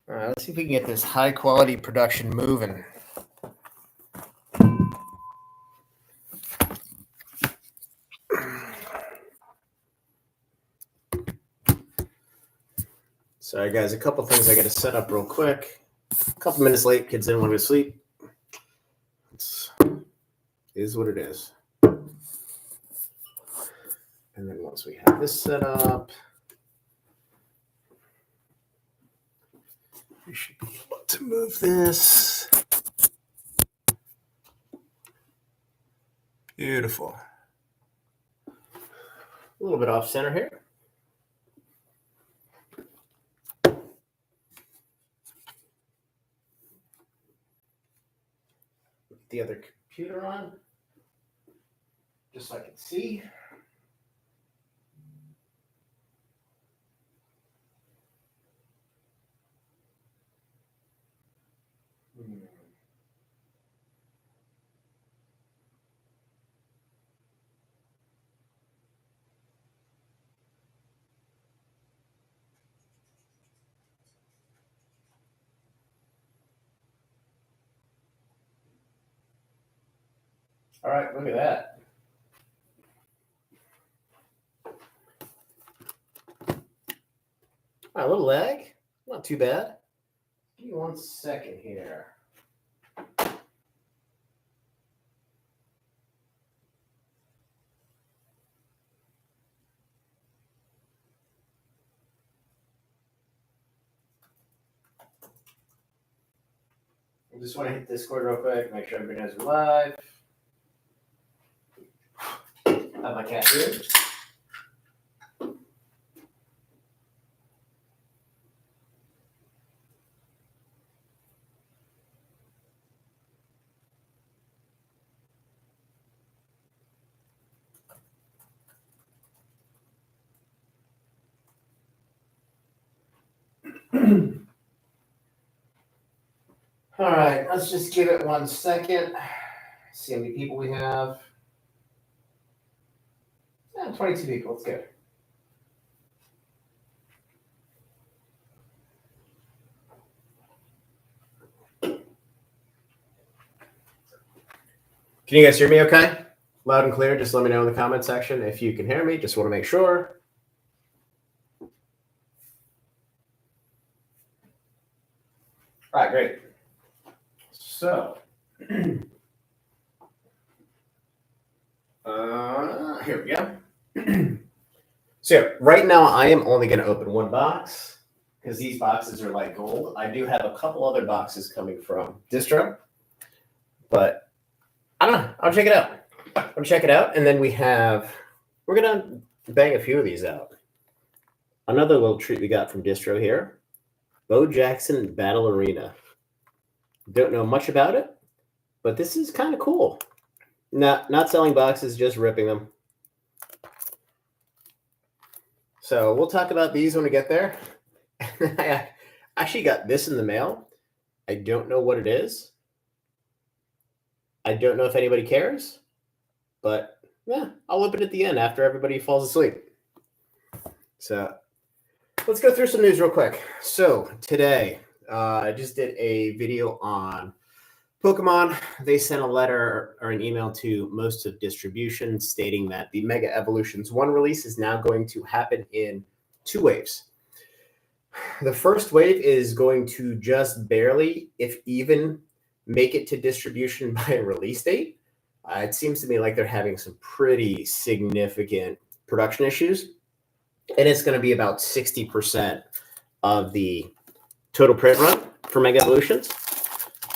All right, let's see if we can get this high quality production moving. Sorry, guys, a couple things I got to set up real quick. A couple minutes late, kids didn't want to go to sleep. It is what it is. And then once we have this set up, we should be able to move this. Beautiful. A little bit off center here. The other computer on, just so I can see. All right, look at that. A little lag, not too bad. Give me 1 second here. I just want to hit Discord real quick, make sure everybody knows we're live. Have my cat here. All right, let's just give it 1 second. See how many people we have. 22 people, let's go. Can you guys hear me okay? Loud and clear, just let me know in the comment section if you can hear me. Just want to make sure. All right, great. So, here we go. So right now I am only going to open one box because these boxes are like gold. I do have a couple other boxes coming from Distro, but I don't know. I'll check it out. And then we're going to bang a few of these out. Another little treat we got from Distro here. Bo Jackson Battle Arena. Don't know much about it, but this is kind of cool. Not selling boxes, just ripping them. So we'll talk about these when we get there. I actually got this in the mail. I don't know what it is. I don't know if anybody cares, but yeah, I'll open it at the end after everybody falls asleep. So let's go through some news real quick. So today, I just did a video on Pokemon. They sent a letter or an email to most of distribution stating that the Mega Evolutions 1 release is now going to happen in 2 waves. The first wave is going to just barely, if even, make it to distribution by a release date. It seems to me like they're having some pretty significant production issues. And it's going to be about 60% of the total print run for Mega Evolutions.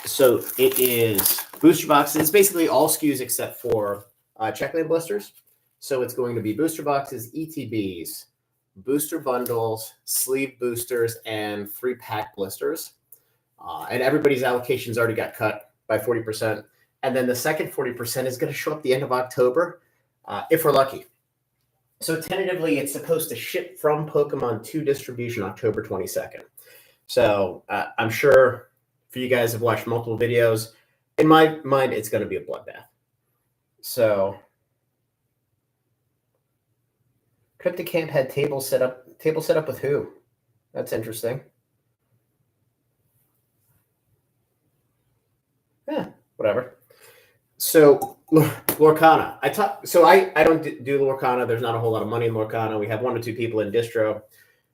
So it is booster boxes. It's basically all SKUs except for checklane blisters. So it's going to be booster boxes, ETBs, booster bundles, sleeve boosters, and 3-pack blisters. And everybody's allocations already got cut by 40%. And then the second 40% is going to show up the end of October, if we're lucky. So tentatively, it's supposed to ship from Pokemon to distribution October 22nd. So I'm sure for you guys have watched multiple videos. In my mind, it's going to be a bloodbath. So Crypted Camp had table set up with who? That's interesting. Whatever. So Lorcana, I don't do Lorcana. There's not a whole lot of money in Lorcana. We have one or two people in distro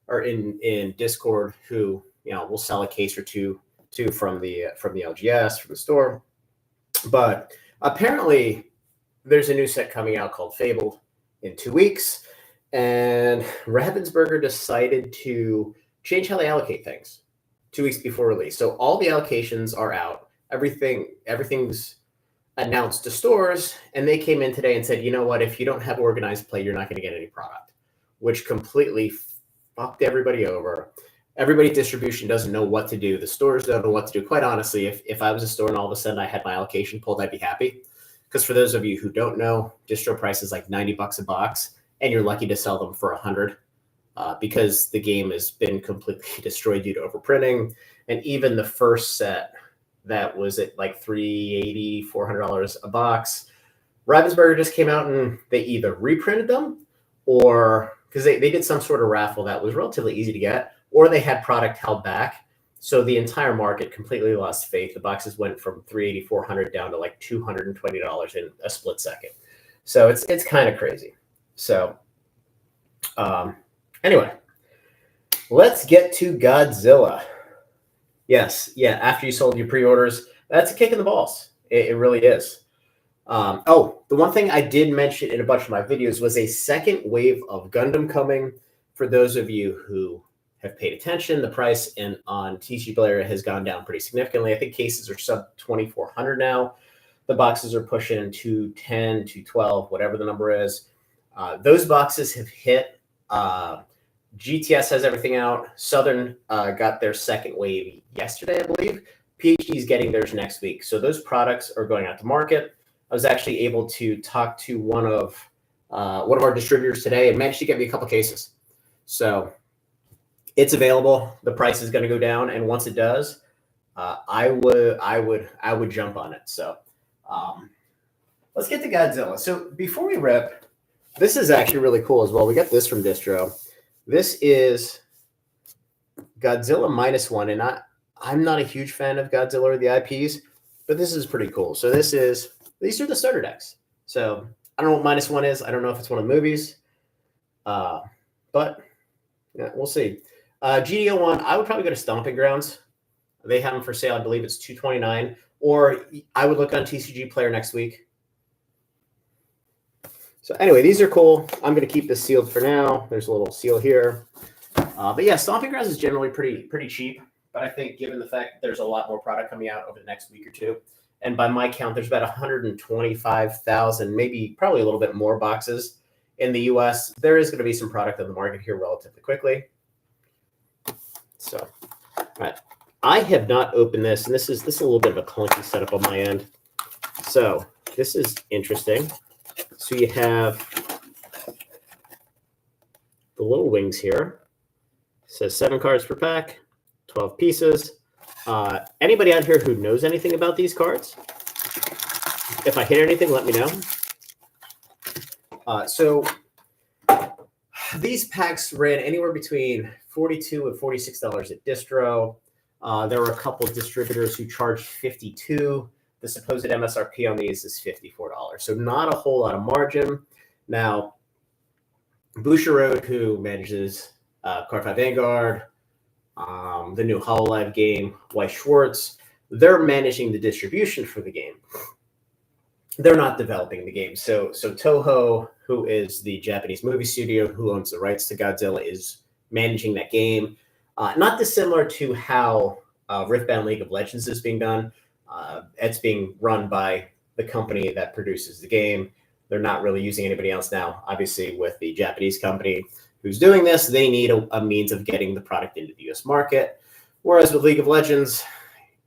or in Discord who will sell a case or two from the LGS from the store. But apparently, there's a new set coming out called Fabled in 2 weeks, and Ravensburger decided to change how they allocate things 2 weeks before release. So all the allocations are out. Everything's announced to stores, and they came in today and said, you know what, if you don't have organized play, you're not going to get any product, which completely fucked everybody over. Everybody's distribution doesn't know what to do. The stores don't know what to do. Quite honestly, if I was a store and all of a sudden I had my allocation pulled, I'd be happy. Because for those of you who don't know, distro price is like $90 a box, and you're lucky to sell them for $100 because the game has been completely destroyed due to overprinting. And even the first set that was at like $380, $400 a box, Ravensburger just came out and they either reprinted them or because they did some sort of raffle that was relatively easy to get, or they had product held back. So the entire market completely lost faith. The boxes went from $380, $400 down to like $220 in a split second. So it's kind of crazy. So anyway, let's get to Godzilla. Yes, yeah. After you sold your pre-orders, that's a kick in the balls. It really is. The one thing I did mention in a bunch of my videos was a second wave of Gundam coming. For those of you who have paid attention, the price on TCG Player has gone down pretty significantly. I think cases are sub 2,400 now. The boxes are pushing 210, 212, whatever the number is. Those boxes have hit. GTS has everything out. Southern got their second wave yesterday, I believe. PhD is getting theirs next week. So those products are going out to market. I was actually able to talk to one of our distributors today and managed to get me a couple cases. So it's available. The price is going to go down, and once it does, I would jump on it. So let's get to Godzilla. So before we rip, this is actually really cool as well. We got this from Distro. This is Godzilla -1, and I'm not a huge fan of Godzilla or the IPs, but this is pretty cool. So these are the starter decks. So I don't know what -1 is. I don't know if it's one of the movies, but yeah, we'll see. GDO1, I would probably go to Stomping Grounds. They have them for sale. I believe it's $229, or I would look on TCG Player next week. So anyway, these are cool. I'm going to keep this sealed for now. There's a little seal here. But yeah, Stomping Grounds is generally pretty cheap. But I think given the fact that there's a lot more product coming out over the next week or two, and by my count, there's about 125,000, maybe probably a little bit more boxes in the US, there is going to be some product on the market here relatively quickly. So, all right. I have not opened this, and this is a little bit of a clunky setup on my end. So this is interesting. So you have the little wings here. It says 7 cards per pack, 12 pieces. Anybody out here who knows anything about these cards? If I hit anything, let me know. So these packs ran anywhere between $42 and $46 at distro. There were a couple of distributors who charged $52. The supposed MSRP on these is $54. So not a whole lot of margin. Now, Boucherode, who manages Card 5 Vanguard, the new HoloLive game, Weiss Schwartz, they're managing the distribution for the game. They're not developing the game. So Toho, who is the Japanese movie studio who owns the rights to Godzilla, is managing that game. Not dissimilar to how Riftbound League of Legends is being done. It's being run by the company that produces the game. They're not really using anybody else now. Obviously, with the Japanese company who's doing this, they need a means of getting the product into the US market. Whereas with League of Legends,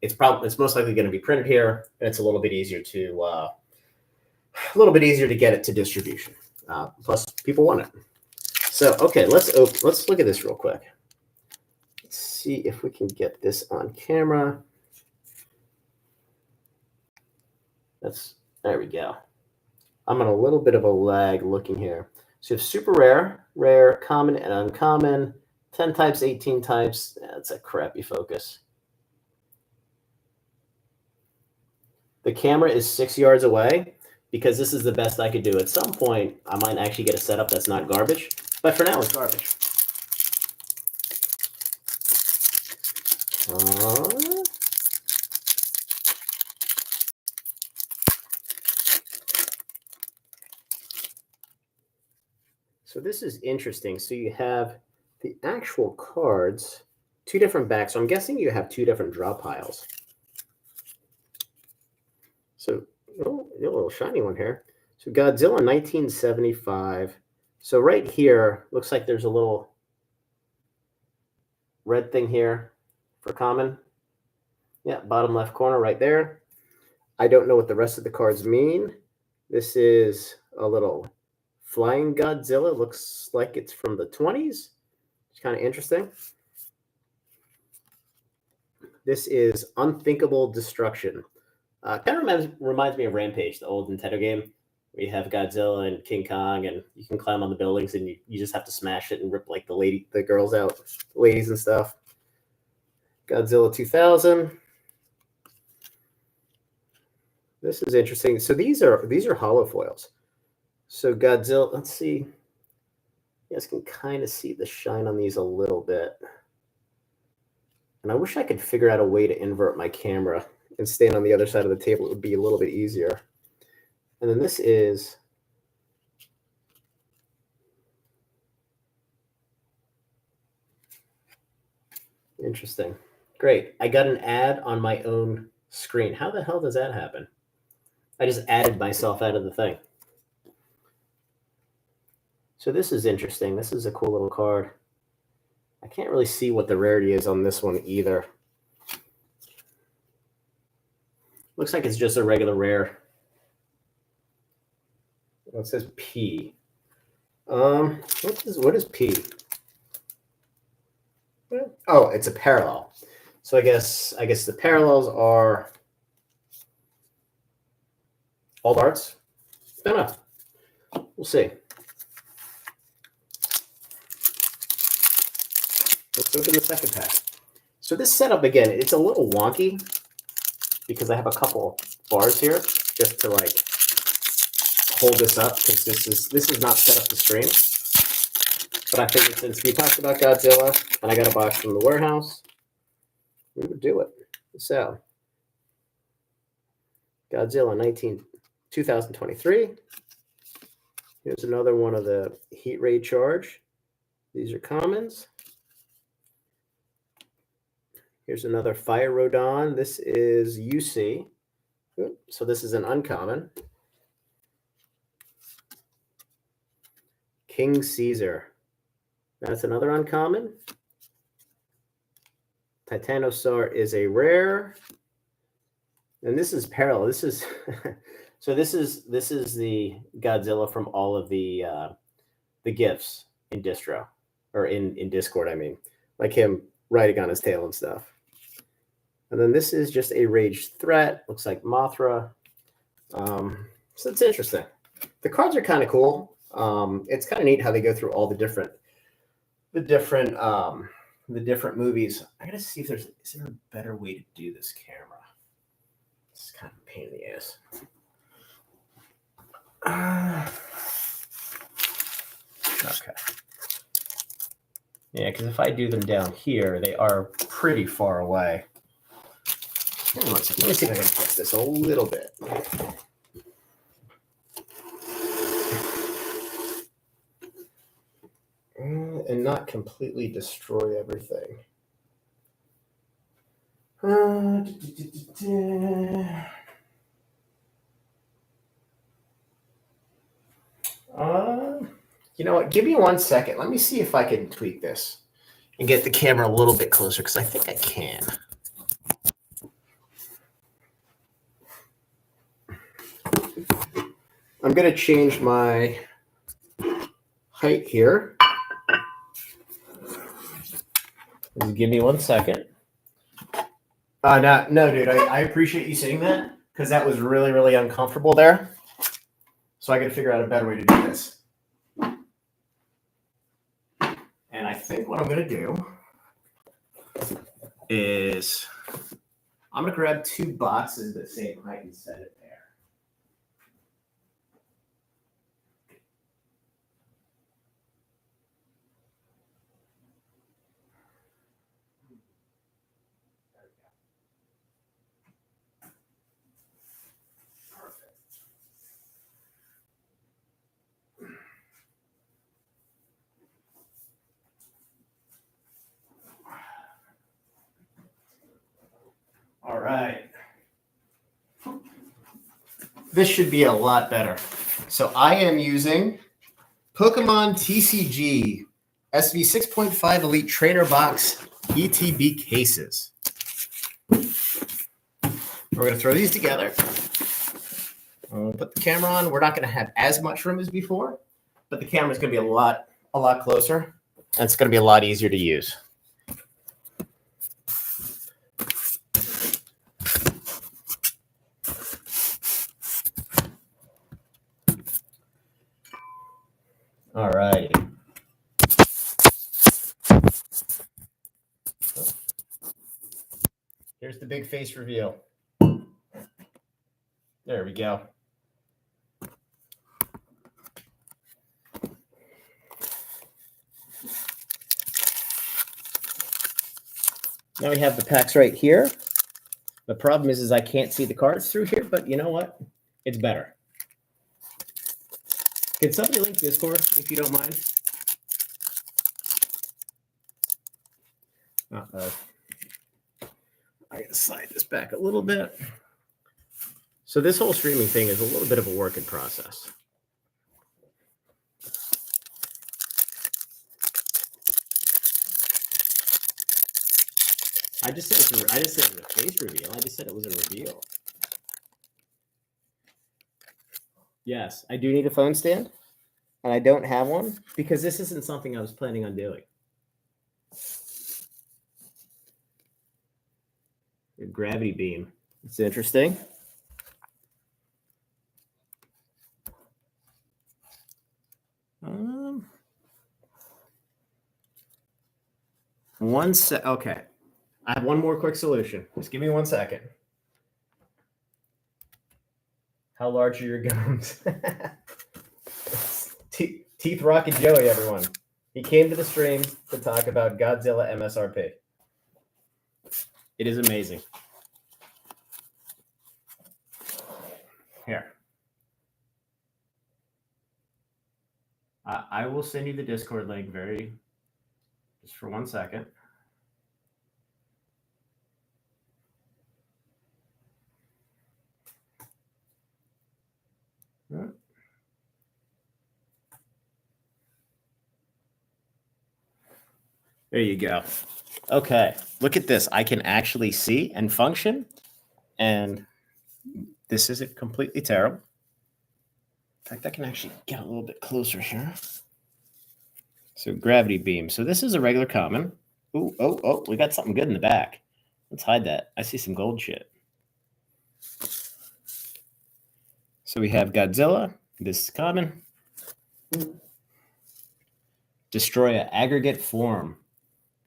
it's most likely going to be printed here, and it's a little bit easier to get it to distribution. Plus, people want it. So, okay, let's look at this real quick. Let's see if we can get this on camera. There we go. I'm on a little bit of a lag looking here. So you have super rare, rare, common, and uncommon. 10 types, 18 types. That's a crappy focus. The camera is 6 yards away because this is the best I could do. At some point, I might actually get a setup that's not garbage, but for now, it's garbage. So this is interesting. So you have the actual cards, two different backs. So I'm guessing you have two different draw piles. So a little shiny one here. So Godzilla 1975. So right here, looks like there's a little red thing here for common. Yeah, bottom left corner right there. I don't know what the rest of the cards mean. This is a little flying Godzilla. Looks like it's from the 20s. It's kind of interesting. This is Unthinkable Destruction. Kind of reminds me of Rampage, the old Nintendo game, where you have Godzilla and King Kong, and you can climb on the buildings, and you just have to smash it and rip like the girls out, ladies and stuff. Godzilla 2000. This is interesting. So these are hollow foils. So Godzilla, let's see. You guys can kind of see the shine on these a little bit. And I wish I could figure out a way to invert my camera and stand on the other side of the table. It would be a little bit easier. And then this is interesting. Great. I got an ad on my own screen. How the hell does that happen? I just added myself out of the thing. So this is interesting. This is a cool little card. I can't really see what the rarity is on this one either. Looks like it's just a regular rare. Well, it says P. What is P? Oh, it's a parallel. So I guess the parallels are all arts. Don't know. We'll see. Let's open the second pack. So this setup, again, it's a little wonky because I have a couple bars here just to like hold this up because this is not set up to stream. But I figured since we talked about Godzilla and I got a box from the warehouse, we would do it. So Godzilla 2023. Here's another one of the Heat Ray Charge. These are commons. Here's another Fire Rodon. This is UC. So this is an uncommon. King Caesar. That's another uncommon. Titanosaur is a rare. And this is parallel. This is so this is the Godzilla from all of the gifts in distro or in Discord, I mean. Like him riding on his tail and stuff. And then this is just a raged threat. Looks like Mothra. So it's interesting. The cards are kind of cool. It's kind of neat how they go through all the different movies. I gotta see if is there a better way to do this camera. It's kind of a pain in the ass. Okay. Yeah, because if I do them down here, they are pretty far away. Hang on one second. Let me see if I can adjust this a little bit. And not completely destroy everything. You know what? Give me 1 second. Let me see if I can tweak this and get the camera a little bit closer because I think I can. I'm going to change my height here. Just give me 1 second. No, dude, I appreciate you saying that because that was really, really uncomfortable there. So I got to figure out a better way to do this. And I think what I'm going to do is I'm going to grab 2 boxes the same height and set it there. All right. This should be a lot better. So I am using Pokemon TCG SV 6.5 Elite Trainer Box ETB cases. We're going to throw these together. I'll put the camera on. We're not going to have as much room as before, but the camera is going to be a lot closer, and it's going to be a lot easier to use. All right. Here's the big face reveal. There we go. Now we have the packs right here. The problem is I can't see the cards through here, but you know what? It's better. Can somebody link Discord if you don't mind? Uh-oh. I gotta slide this back a little bit. So this whole streaming thing is a little bit of a work in process. I just said it was a face reveal. I just said it was a reveal. Yes, I do need a phone stand, and I don't have one because this isn't something I was planning on doing. A gravity beam. It's interesting. Okay. I have one more quick solution. Just give me 1 second. How large are your gums? Teeth Rocket Joey, everyone. He came to the stream to talk about Godzilla MSRP. It is amazing. Here. I will send you the Discord link just for 1 second. There you go. Okay, look at this. I can actually see and function, and this isn't completely terrible. In fact, I can actually get a little bit closer here. So gravity beam. So this is a regular common. Ooh, oh, we got something good in the back. Let's hide that. I see some gold shit. So we have Godzilla. This is common. Destroy an aggregate form.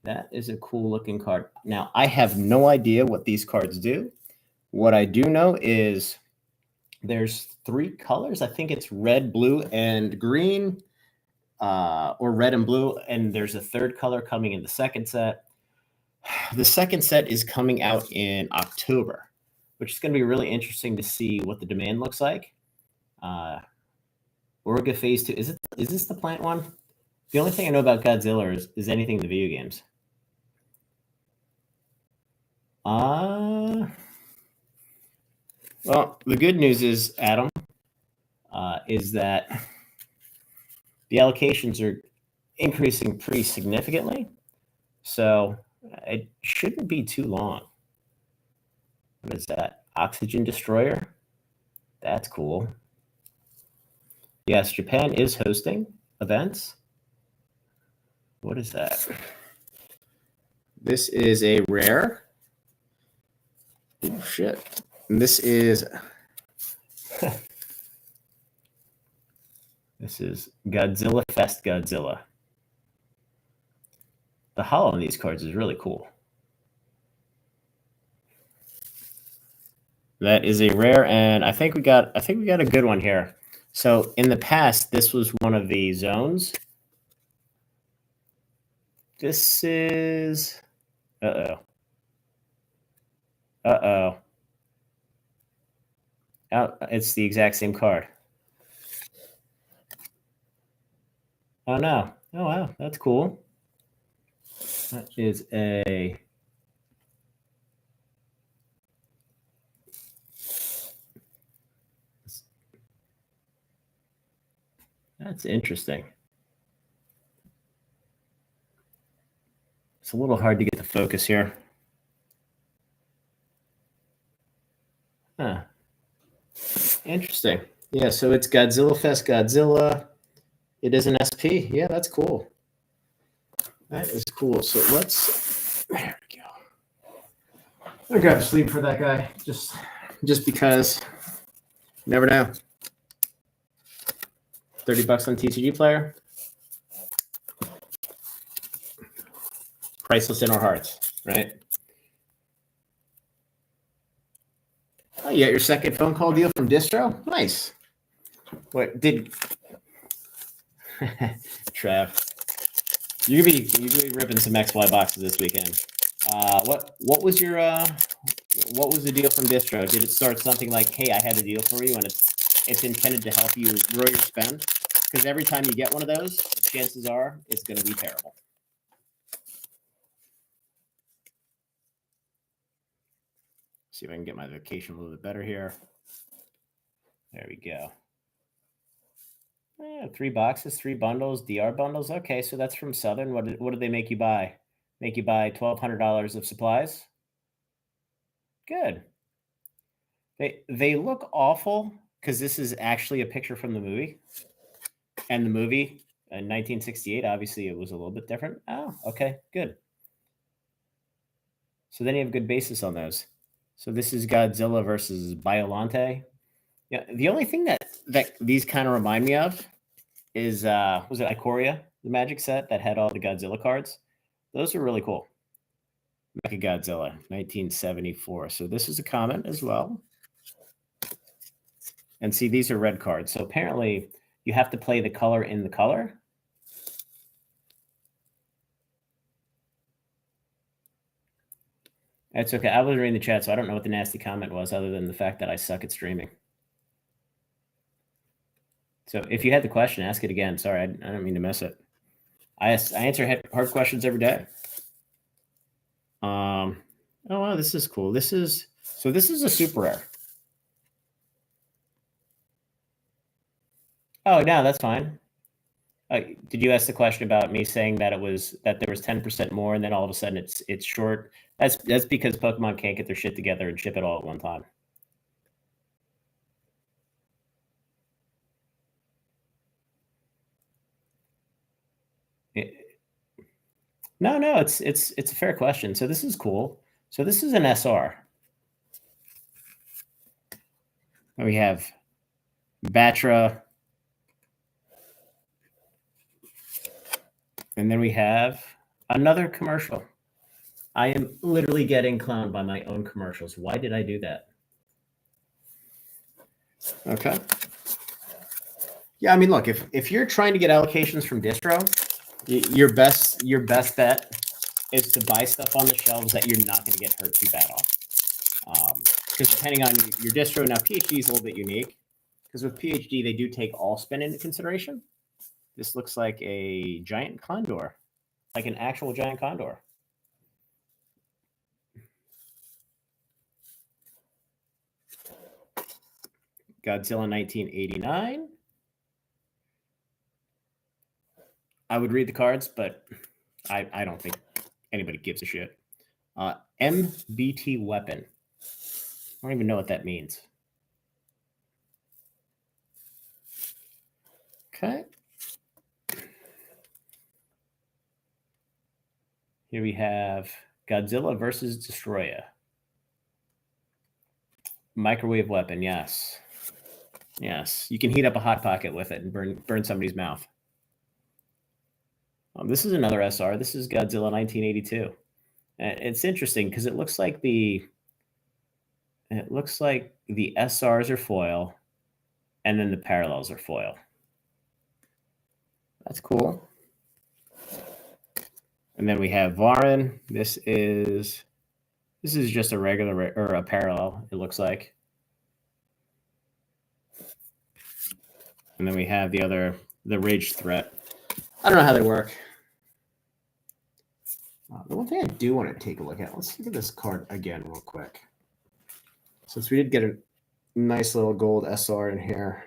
That is a cool looking card. Now, I have no idea what these cards do. What I do know is there's 3 colors. I think it's red, blue, and green, or red and blue. And there's a 3rd color coming in the second set. The second set is coming out in October, which is going to be really interesting to see what the demand looks like. Orga Phase 2. Is this the plant one? The only thing I know about Godzilla is anything in the video games. Well, the good news is, Adam, is that the allocations are increasing pretty significantly. So it shouldn't be too long. What is that? Oxygen Destroyer? That's cool. Yes, Japan is hosting events. What is that? This is a rare. Oh, shit. And this is Godzilla Fest Godzilla. The holo on these cards is really cool. That is a rare, and I think we got a good one here. So in the past, this was one of the zones. This is uh-oh. Uh-oh. Oh, it's the exact same card. Oh no. Oh wow, that's cool. That is a that's interesting. It's a little hard to get the focus here. Huh. Interesting. Yeah, so it's Godzilla Fest Godzilla. It is an SP. Yeah, that's cool. That is cool. So there we go. I'm gonna grab a sleeve for that guy. Just because you never know. $30 on TCG player. Priceless in our hearts, right? Oh, you got your second phone call deal from Distro? Nice. What did Trav? You could be ripping some XY boxes this weekend. What was your what was the deal from Distro? Did it start something like, hey, I had a deal for you and it's intended to help you grow your spend? Because every time you get one of those, chances are it's gonna be terrible. See if I can get my vacation a little bit better here. There we go. 3 boxes, 3 bundles, DR bundles. Okay, so that's from Southern. What did they make you buy? Make you buy $1,200 of supplies? Good. They look awful because this is actually a picture from the movie. And the movie in 1968, obviously it was a little bit different. Oh, okay, good. So then you have good basis on those. So this is Godzilla versus Biolante. Yeah, the only thing that these kind of remind me of is was it Ikoria, the Magic set that had all the Godzilla cards? Those are really cool. Mecha Godzilla, 1974. So this is a comment as well. And see, these are red cards. So apparently you have to play the color in the color. That's okay. I wasn't reading the chat, so I don't know what the nasty comment was other than the fact that I suck at streaming. So if you had the question, ask it again. Sorry, I don't mean to miss it. I answer hard questions every day. Oh wow, this is cool. This is a super rare. Oh no, that's fine. Did you ask the question about me saying that there was 10% more, and then all of a sudden it's short? That's because Pokemon can't get their shit together and ship it all at one time. No, it's a fair question. So this is cool. So this is an SR. We have Batra, and then we have another commercial. I am literally getting clowned by my own commercials. Why did I do that? Okay. Yeah, I mean, look, if you're trying to get allocations from Distro, your best bet is to buy stuff on the shelves that you're not going to get hurt too bad on. Because depending on your distro, now PhD is a little bit unique because with PhD they do take all spin into consideration. This looks like a giant condor, like an actual giant condor. Godzilla 1989. I would read the cards, but I don't think anybody gives a shit. MBT weapon. I don't even know what that means. Okay. Here we have Godzilla versus Destroyer. Microwave weapon, yes. Yes, you can heat up a Hot Pocket with it and burn somebody's mouth. This is another SR. This is Godzilla 1982. It's interesting because it looks like it looks like the SRs are foil, and then the parallels are foil. That's cool. And then we have Varin. This is just a regular or a parallel, it looks like. And then we have the Rage Threat. I don't know how they work. The one thing I do want to take a look at, let's look at this card again real quick. Since we did get a nice little gold SR in here.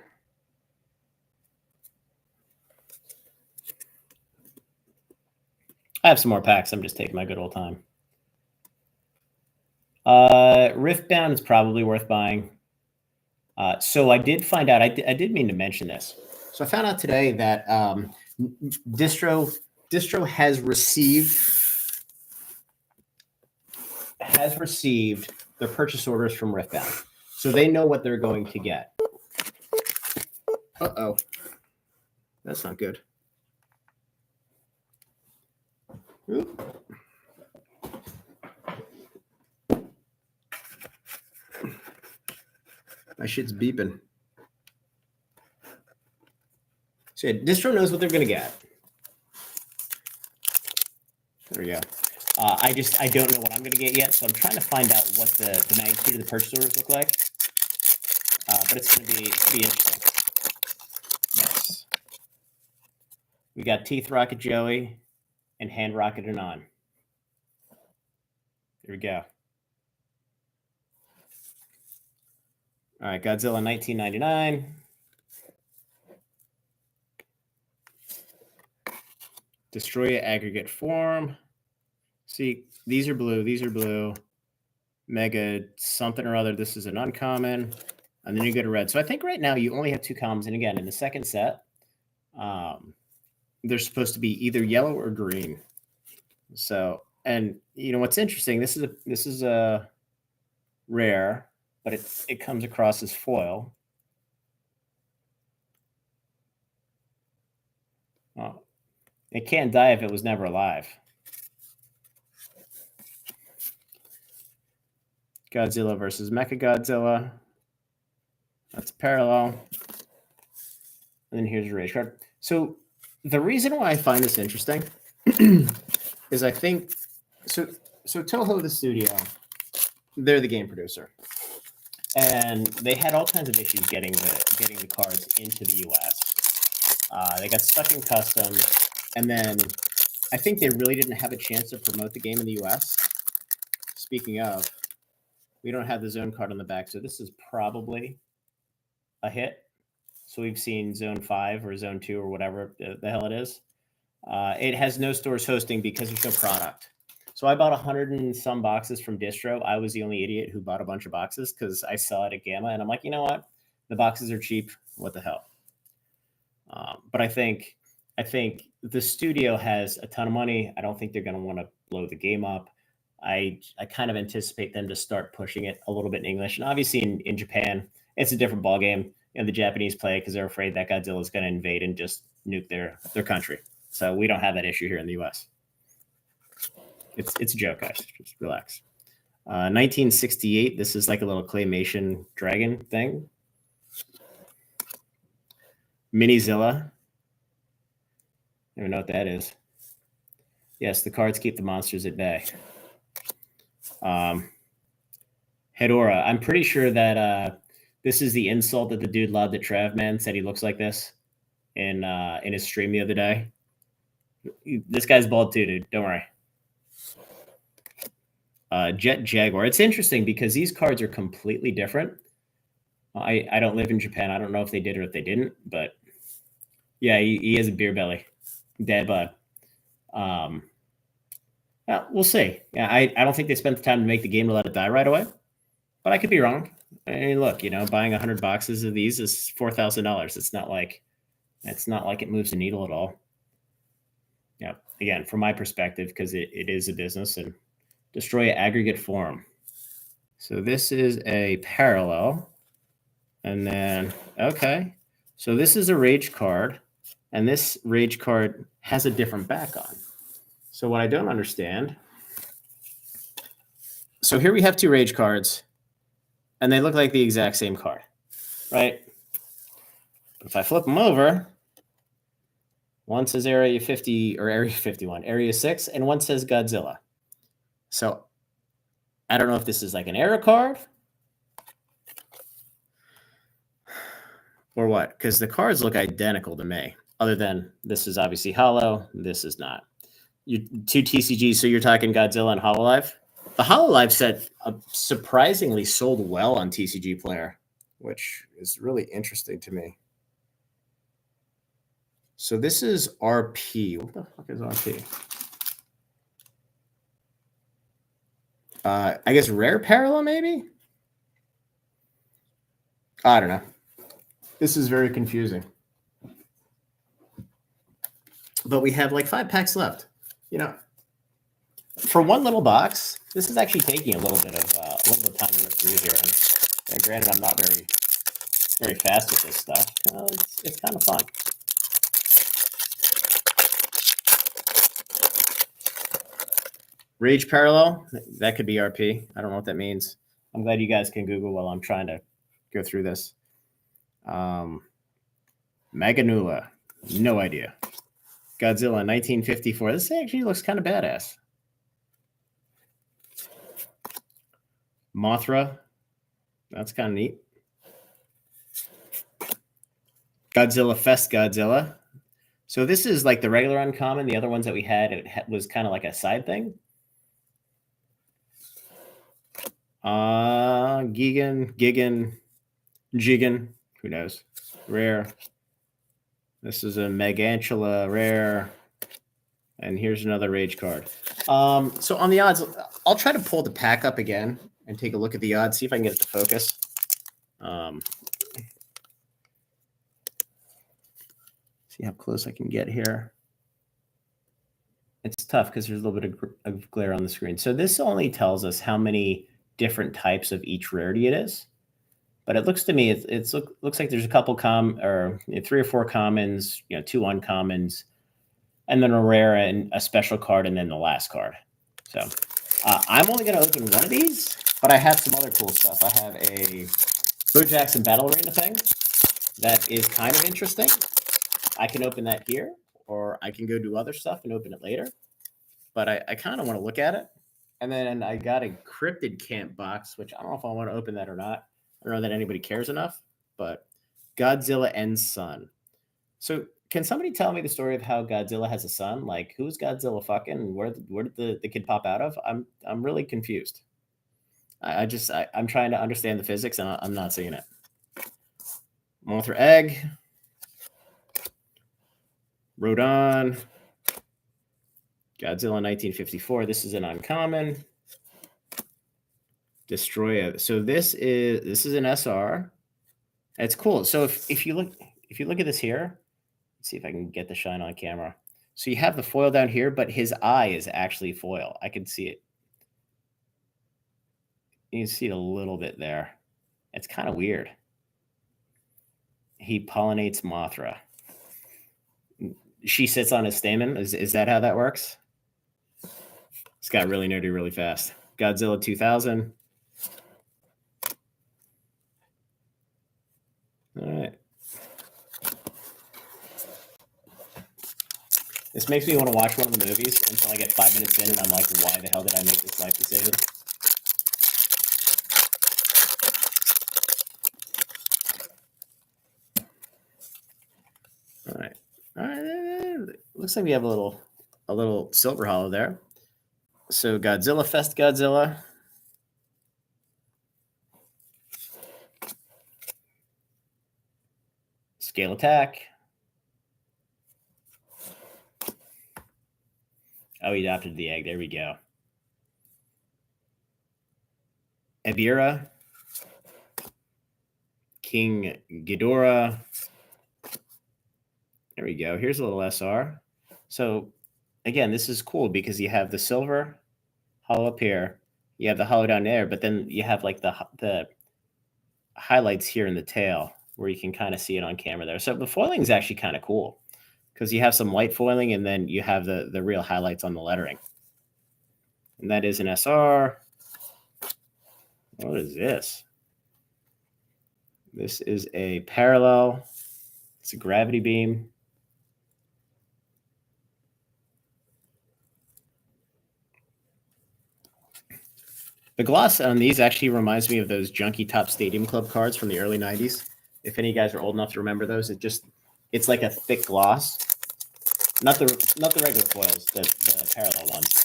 I have some more packs. I'm just taking my good old time. Riftbound is probably worth buying. So I did find out, I did mean to mention this. So I found out today that Distro has received their purchase orders from Riftbound. So they know what they're going to get. Uh-oh. That's not good. Oop. My shit's beeping. So yeah, Distro knows what they're going to get. There we go. I don't know what I'm going to get yet, so I'm trying to find out what the magnitude of the purchase orders look like. But it's going to be interesting. Yes. We got Teeth Rocket Joey and Hand Rocket Anon. Here we go. All right, Godzilla 1999. Destroyer aggregate form. See, these are blue. These are blue. Mega something or other. This is an uncommon. And then you get a red. So I think right now you only have 2 commons. And again, in the second set, they're supposed to be either yellow or green. So, and you know what's interesting? This is a rare, but it comes across as foil. Oh, it can't die if it was never alive. Godzilla versus Mechagodzilla. That's parallel. And then here's a rage card. So the reason why I find this interesting is I think so Toho, the studio, they're the game producer. And they had all kinds of issues getting the cards into the US. They got stuck in customs, and then I think they really didn't have a chance to promote the game in the US. Speaking of, we don't have the zone card on the back, so this is probably a hit. So we've seen Zone 5 or Zone 2 or whatever the hell it is. It has no stores hosting because there's no product. So I bought 100 and some boxes from Distro. I was the only idiot who bought a bunch of boxes because I saw it at Gamma, and I'm like, you know what? The boxes are cheap. What the hell? But I think the studio has a ton of money. I don't think they're going to want to blow the game up. I kind of anticipate them to start pushing it a little bit in English. And obviously in Japan, it's a different ballgame. And the Japanese play because they're afraid that Godzilla is going to invade and just nuke their country. So we don't have that issue here in the US. It's a joke, guys. Just relax. 1968. This is like a little claymation dragon thing. Minizilla. I don't even know what that is. Yes, the cards keep the monsters at bay. Hedora. I'm pretty sure that this is the insult that the dude lobbed at Travman, said he looks like this in his stream the other day. This guy's bald too, dude. Don't worry. Jet Jaguar. It's interesting because these cards are completely different. I don't live in Japan. I don't know if they did or if they didn't, but yeah, he has a beer belly. Dead bud. Yeah, we'll see. Yeah, I don't think they spent the time to make the game to let it die right away, but I could be wrong. I mean, look, buying 100 boxes of these is $4,000. It's not like it moves the needle at all. Yeah, again, from my perspective, because it is a business, and destroy aggregate form. So this is a parallel, and then okay, so this is a rage card, and this rage card has a different back on. So what I don't understand. So here we have 2 rage cards. and they look like the exact same card, right? But if I flip them over, one says Area 50 or Area 51, Area 6, and one says Godzilla. So I don't know if this is like an error card or what, because the cards look identical to me, other than this is obviously hollow, this is not. You two TCGs, so you're talking Godzilla and Hololive? The Hololive set surprisingly sold well on TCG Player, which is really interesting to me. So this is RP. What the fuck is RP? I guess rare parallel, maybe? I don't know. This is very confusing. But we have like 5 packs left. You know, for one little box, this is actually taking a little bit of time to look through here. And granted, I'm not very fast with this stuff. It's kind of fun. Rage Parallel, that could be RP. I don't know what that means. I'm glad you guys can Google while I'm trying to go through this. Maganula, no idea. Godzilla 1954. This actually looks kind of badass. Mothra, that's kind of neat. Godzilla Fest Godzilla. So this is like the regular uncommon. The other ones that we had, it was kind of like a side thing. Gigan, Jigan, who knows? Rare. This is a Megantula rare. And here's another Rage card. So on the odds, I'll try to pull the pack up again and take a look at the odds, see if I can get it to focus. See how close I can get here. It's tough because there's a little bit of glare on the screen. So this only tells us how many different types of each rarity it is. But it looks to me, it looks like there's a couple 3 or 4 commons, 2 uncommons, and then a rare and a special card, and then the last card. So I'm only going to open one of these, but I have some other cool stuff. I have a Bo Jackson Battle Arena thing that is kind of interesting. I can open that here, or I can go do other stuff and open it later. But I kind of want to look at it. And then I got a Crypted Camp box, which I don't know if I want to open that or not. I don't know that anybody cares enough, but Godzilla and Son. So can somebody tell me the story of how Godzilla has a son? Like, who's Godzilla fucking? Where did the kid pop out of? I'm really confused. I'm trying to understand the physics, and I'm not seeing it. Mothra Egg. Rodon. Godzilla 1954. This is an uncommon. Destroyer. So this is an SR. It's cool. So if you look at this here, let's see if I can get the shine on camera. So you have the foil down here, but his eye is actually foil. I can see it. You can see it a little bit there. It's kind of weird. He pollinates Mothra. She sits on his stamen. Is that how that works? It's got really nerdy really fast. Godzilla 2000. All right. This makes me want to watch one of the movies until I get 5 minutes in and I'm like, why the hell did I make this life decision? All right. Looks like we have a little silver hollow there. So Godzilla Fest Godzilla. Scale Attack. Oh, he adopted the egg. There we go. Ebira. King Ghidorah. There we go. Here's a little SR. So again, this is cool because you have the silver hollow up here. You have the hollow down there, but then you have like the highlights here in the tail where you can kind of see it on camera there. So the foiling is actually kind of cool because you have some light foiling and then you have the real highlights on the lettering. And that is an SR. What is this? This is a parallel. It's a gravity beam. The gloss on these actually reminds me of those Junkie Top Stadium Club cards from the early 90s. If any of you guys are old enough to remember those, it's like a thick gloss. Not the regular foils, the parallel ones.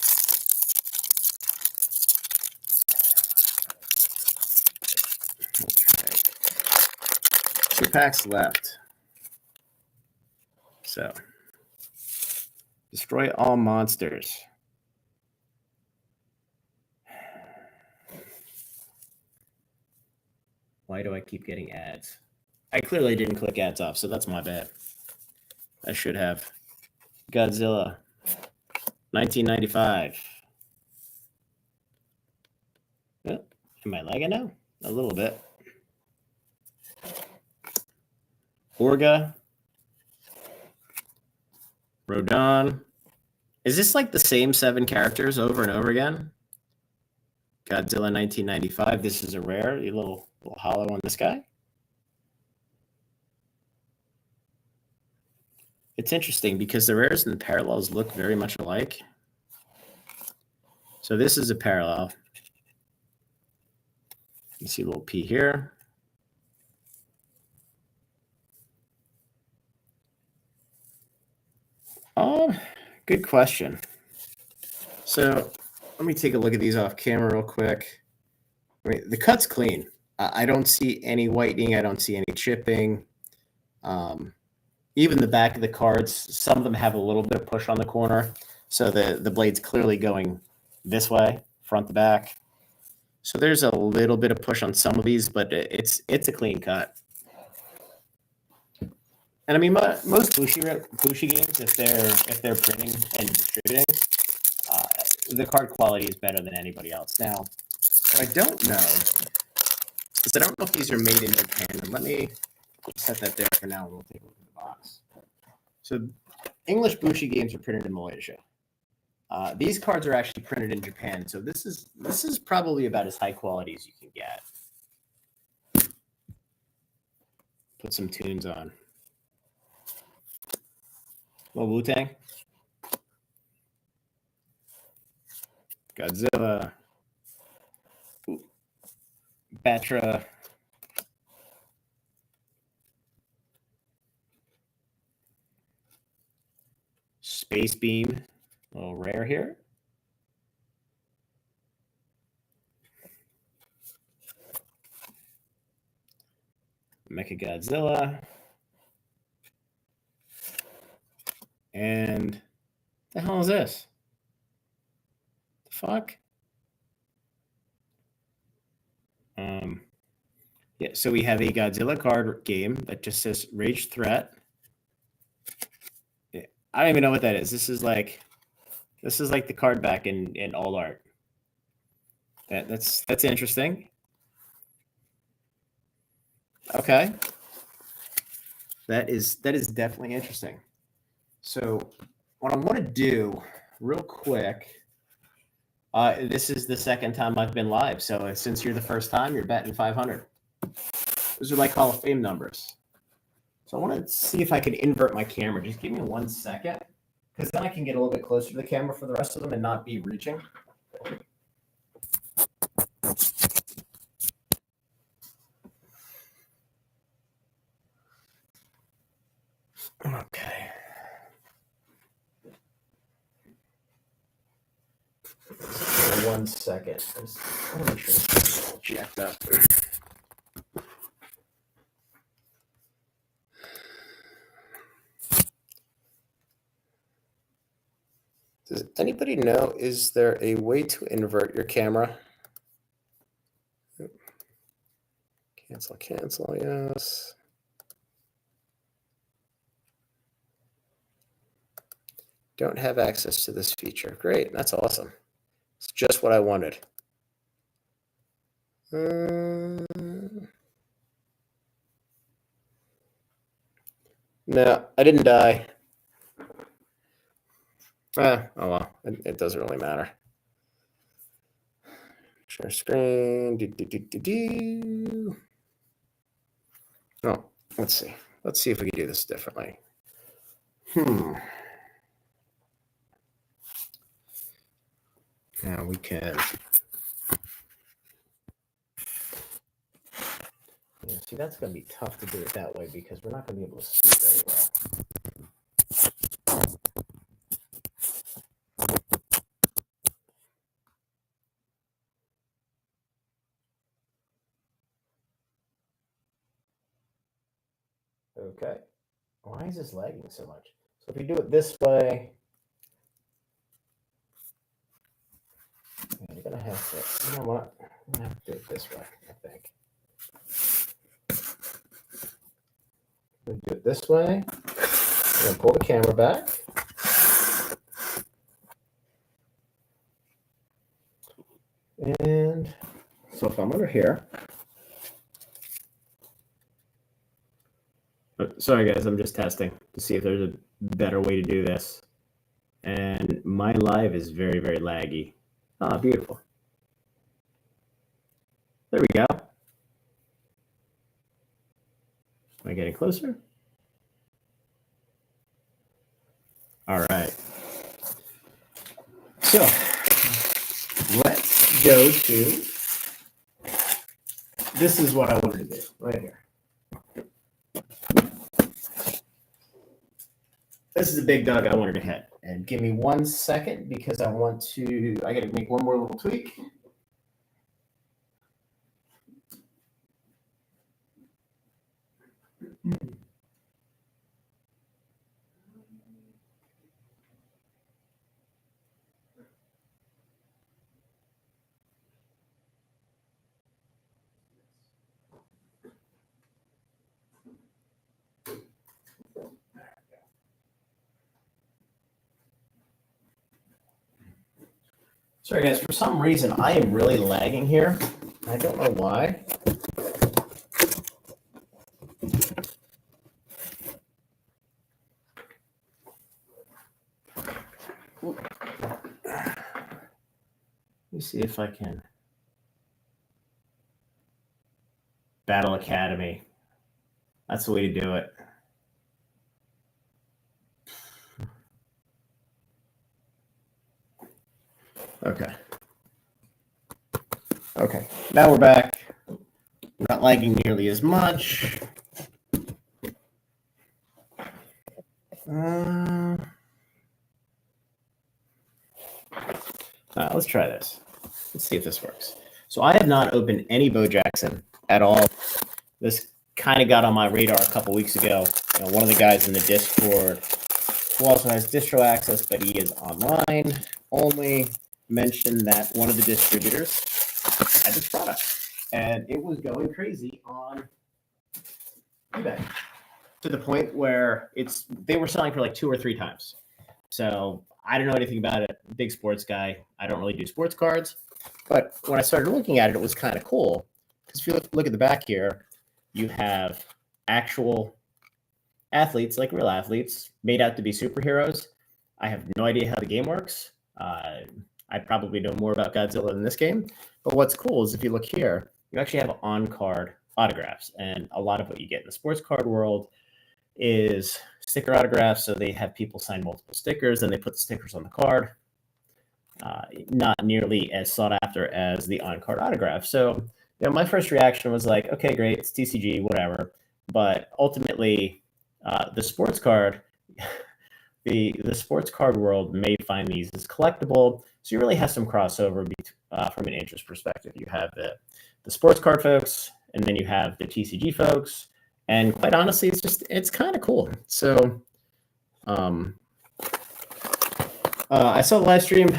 Okay. 2 packs left. So, destroy all monsters. Why do I keep getting ads? I clearly didn't click ads off, so that's my bad. I should have. Godzilla, 1995. Oh, am I lagging now? A little bit. Orga. Rodon. Is this like the same 7 characters over and over again? Godzilla 1995. This is a rare. A little hollow on this guy. It's interesting because the rares and the parallels look very much alike. So this is a parallel. You see a little P here. Oh, good question. So let me take a look at these off camera real quick. I mean, the cut's clean. I don't see any whitening. I don't see any chipping. Even the back of the cards, some of them have a little bit of push on the corner. So the blade's clearly going this way, front to back. So there's a little bit of push on some of these, but it's a clean cut. And I mean, most Bushi games, if they're printing and distributing, the card quality is better than anybody else. Now, what I don't know is I don't know if these are made in Japan. And let me set that there for now, and we'll take a look at the box. So, English Bushi games are printed in Malaysia. These cards are actually printed in Japan, so this is probably about as high quality as you can get. Put some tunes on. Little Wu-Tang. Godzilla. Batra. Space Beam. A little rare here. Mechagodzilla. And the hell is this? The fuck? Yeah, so we have a Godzilla card game that just says Rage Threat. Yeah, I don't even know what that is. This is like the card back in all art. That's interesting. Okay. That is definitely interesting. So what I want to do real quick, this is the second time I've been live. So since you're the first time, you're betting 500. Those are like Hall of Fame numbers. So I want to see if I can invert my camera. Just give me 1 second, because then I can get a little bit closer to the camera for the rest of them and not be reaching. Okay. 1 second. I want to make sure it's all jacked up. Does anybody know, is there a way to invert your camera? Cancel, yes. Don't have access to this feature. Great, that's awesome. It's just what I wanted. No, I didn't die. Oh well, it doesn't really matter. Share screen. Oh, let's see. Let's see if we can do this differently. Now we can. Yeah, see, that's going to be tough to do it that way because we're not going to be able to see very well. Okay. Why is this lagging so much? So if we do it this way, you're going to have to, you know what? I'm going to have to do it this way, I think. I'm going to do it this way. I'm going to pull the camera back. And so if I'm under here, sorry guys, I'm just testing to see if there's a better way to do this. And my live is very, very laggy. Ah, beautiful. There we go. Am I getting closer? All right. So let's go to, this is what I wanted to do right here. This is a big dog I wanted to hit. And give me 1 second because I got to make one more little tweak. Sorry guys, for some reason I am really lagging here. I don't know why. Let me see if I can. Battle Academy. That's the way to do it. Okay. Okay. Now we're back. We're not lagging nearly as much. Let's try this. Let's see if this works. So I have not opened any Bo Jackson at all. This kind of got on my radar a couple weeks ago. You know, one of the guys in the Discord who also has distro access, but he is online only, mentioned that one of the distributors had this product, and it was going crazy on eBay to the point where they were selling for like 2 or 3 times. So I don't know anything about it. Big sports guy. I don't really do sports cards. But when I started looking at it, it was kind of cool. Because if you look at the back here, you have actual athletes, like real athletes, made out to be superheroes. I have no idea how the game works. I probably know more about Godzilla in this game. But what's cool is if you look here, you actually have on-card autographs. And a lot of what you get in the sports card world is sticker autographs. So they have people sign multiple stickers and they put the stickers on the card. Not nearly as sought after as the on-card autograph. So, you know, my first reaction was like, okay, great, it's TCG, whatever. But ultimately, the sports card, the sports card world may find these as collectible. So you really have some crossover from an interest perspective. You have the sports card folks, and then you have the TCG folks. And quite honestly, it's kind of cool. So I saw the live stream,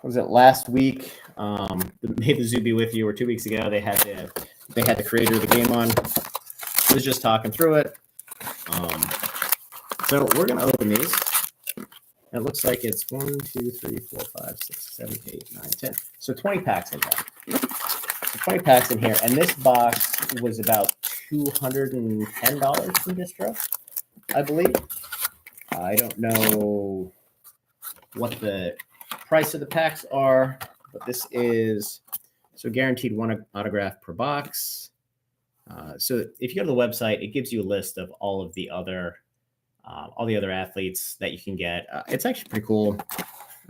was it last week? Made the Zoo Be With You, or 2 weeks ago. They had the creator of the game on. I was just talking through it. So we're gonna open these. It looks like it's 1, 2, 3, 4, 5, 6, 7, 8, 9, 10. So 20 packs in here. So 20 packs in here, and this box was about $210 from distro, I believe. I don't know what the price of the packs are, but this is so guaranteed 1 autograph per box. So if you go to the website, it gives you a list of all the other athletes that you can get. It's actually pretty cool.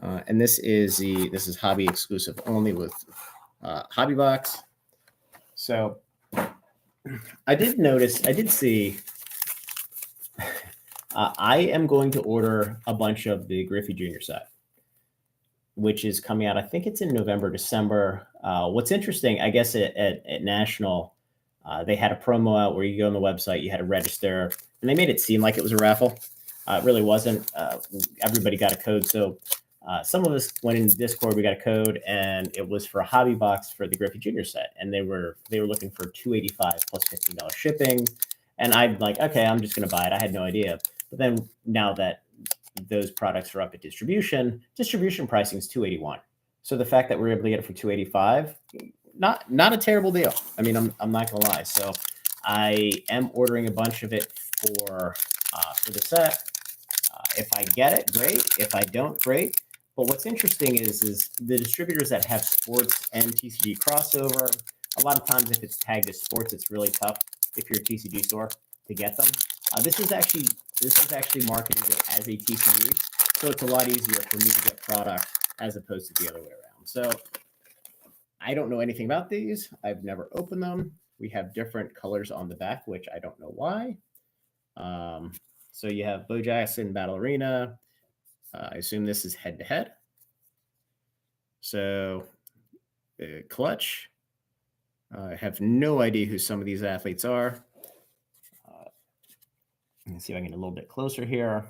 And this is hobby exclusive only with Hobby Box. So I did see. I am going to order a bunch of the Griffey Jr. set, which is coming out. I think it's in November, December. What's interesting, I guess, at National, they had a promo out where you go on the website, you had to register, and they made it seem like it was a raffle. It really wasn't. Everybody got a code. So some of us went into Discord, we got a code, and it was for a Hobby Box for the Griffey Jr. set. And they were looking for $285 plus $15 shipping. And I'm like, okay, I'm just going to buy it. I had no idea. But then now that those products are up at distribution pricing is $281. So the fact that we're able to get it for $285, not a terrible deal. I mean, I'm not gonna lie. So I am ordering a bunch of it for the set. If I get it, great. If I don't, great. But what's interesting is the distributors that have sports and TCG crossover. A lot of times, if it's tagged as sports, it's really tough if you're a TCG store to get them. This is actually marketed as a TCG, so it's a lot easier for me to get product as opposed to the other way around. So I don't know anything about these. I've never opened them. We have different colors on the back, which I don't know why. So you have Bo Jackson, Battle Arena. I assume this is head-to-head. So Clutch. I have no idea who some of these athletes are. Let's see if I can get a little bit closer here.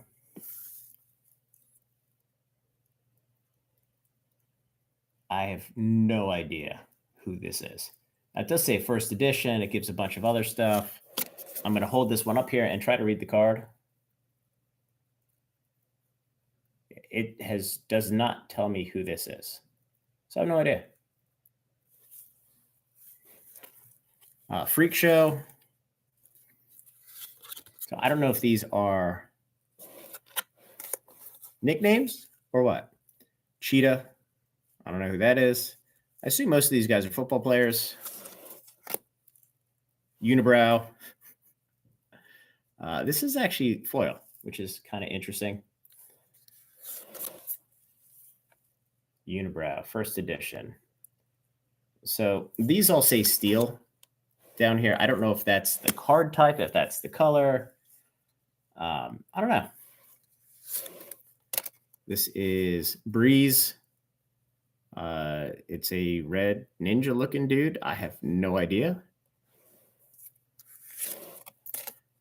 I have no idea who this is. It does say first edition. It gives a bunch of other stuff. I'm going to hold this one up here and try to read the card. It does not tell me who this is. So I have no idea. Freak Show. So I don't know if these are nicknames or what. Cheetah. I don't know who that is. I assume most of these guys are football players. Unibrow. This is actually foil, which is kind of interesting. Unibrow, first edition. So these all say steel down here. I don't know if that's the card type, if that's the color. I don't know. This is Breeze. It's a red ninja looking dude. I have no idea.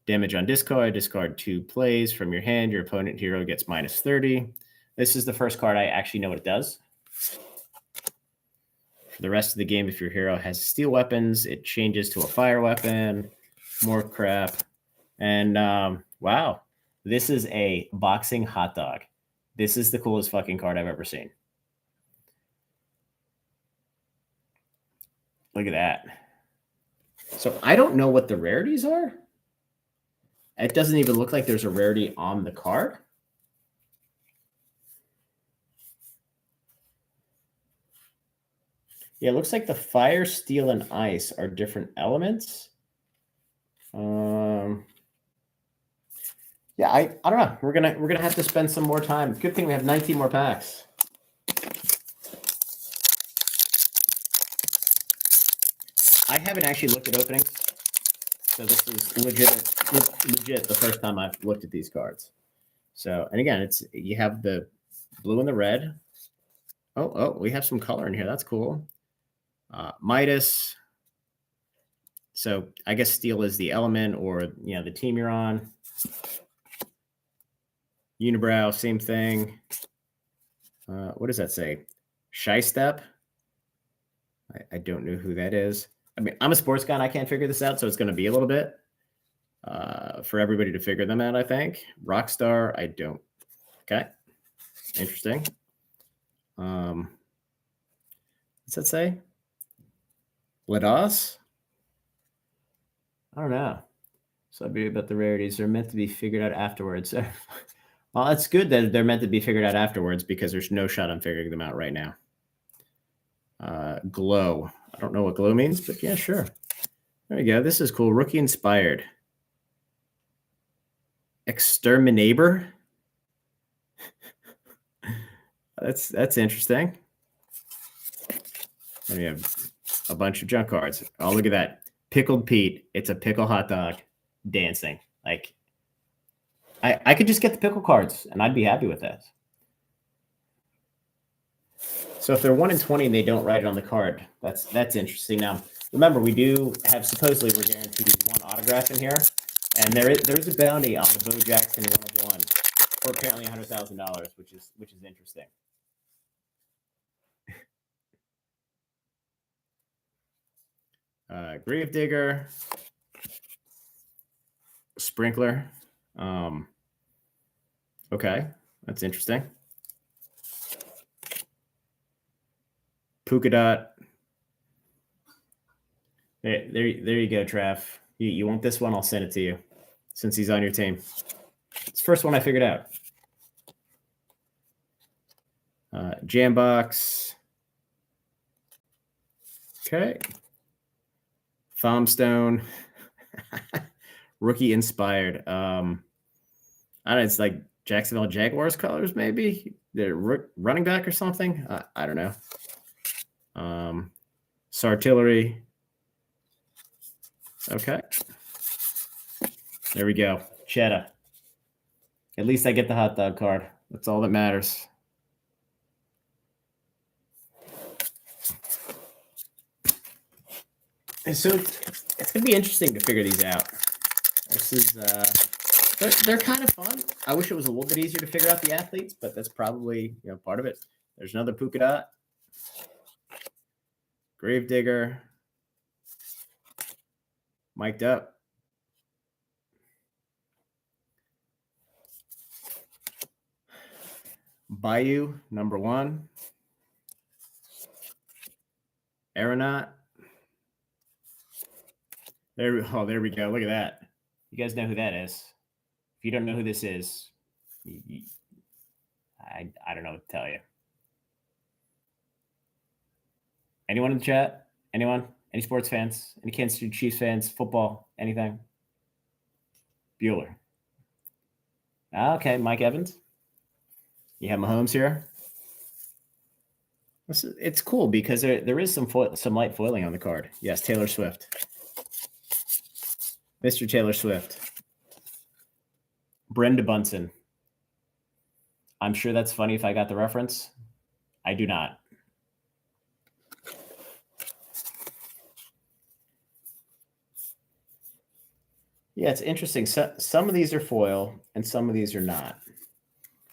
Damage on discard. Discard 2 plays from your hand. Your opponent hero gets minus 30. This is the first card I actually know what it does. For the rest of the game, if your hero has steel weapons, it changes to a fire weapon. More crap. And wow, this is a boxing hot dog. This is the coolest fucking card I've ever seen. Look at that. So I don't know what the rarities are. It doesn't even look like there's a rarity on the card. Yeah, it looks like the fire, steel, and ice are different elements. Yeah, I don't know. We're gonna have to spend some more time. Good thing we have 19 more packs. I haven't actually looked at openings, so this is legit the first time I've looked at these cards. So, and again, you have the blue and the red. Oh, we have some color in here. That's cool. Midas. So I guess steel is the element, or the team you're on. Unibrow, same thing. What does that say? Shy Step. I don't know who that is. I mean, I'm a sports guy and I can't figure this out, so it's going to be a little bit for everybody to figure them out, I think. Rockstar, I don't. Okay. Interesting. What's that say? Lados? I don't know. So I'll be about the rarities. They're meant to be figured out afterwards. Well, it's good that they're meant to be figured out afterwards because there's no shot I'm figuring them out right now. Glow. I don't know what glow means, but yeah, sure. There we go. This is cool. Rookie inspired. Exterminator. That's interesting. And we have a bunch of junk cards. Oh, look at that. Pickled Pete. It's a pickle hot dog dancing. Like, I could just get the pickle cards and I'd be happy with that. So if they're 1 in 20 and they don't write it on the card, that's interesting. Now, remember, we do have, supposedly we're guaranteed one autograph in here. And there's a bounty on the Bo Jackson 1 of 1 for apparently $100,000, which is interesting. Gravedigger, Sprinkler. Okay, that's interesting. Polka Dot. There you go, Trav. You want this one? I'll send it to you since he's on your team. It's the first one I figured out. Jambox. Okay. Farmstone. Rookie inspired. I don't know. It's like Jacksonville Jaguars colors, maybe. They're running back or something. I don't know. Sartillery. Okay. There we go. Cheddar. At least I get the hot dog card. That's all that matters. And so it's going to be interesting to figure these out. This is they're kind of fun. I wish it was a little bit easier to figure out the athletes, but that's probably part of it. There's another polka dot. Gravedigger. Mic'd up. Bayou, number 1. Aeronaut. There we go. Look at that. You guys know who that is. If you don't know who this is, I don't know what to tell you. Anyone in the chat? Anyone? Any sports fans? Any Kansas City Chiefs fans? Football? Anything? Bueller. Okay, Mike Evans. You have Mahomes here. It's cool because there is some light foiling on the card. Yes, Taylor Swift. Mr. Taylor Swift. Brenda Bunsen. I'm sure that's funny if I got the reference. I do not. Yeah, it's interesting. So, some of these are foil and some of these are not.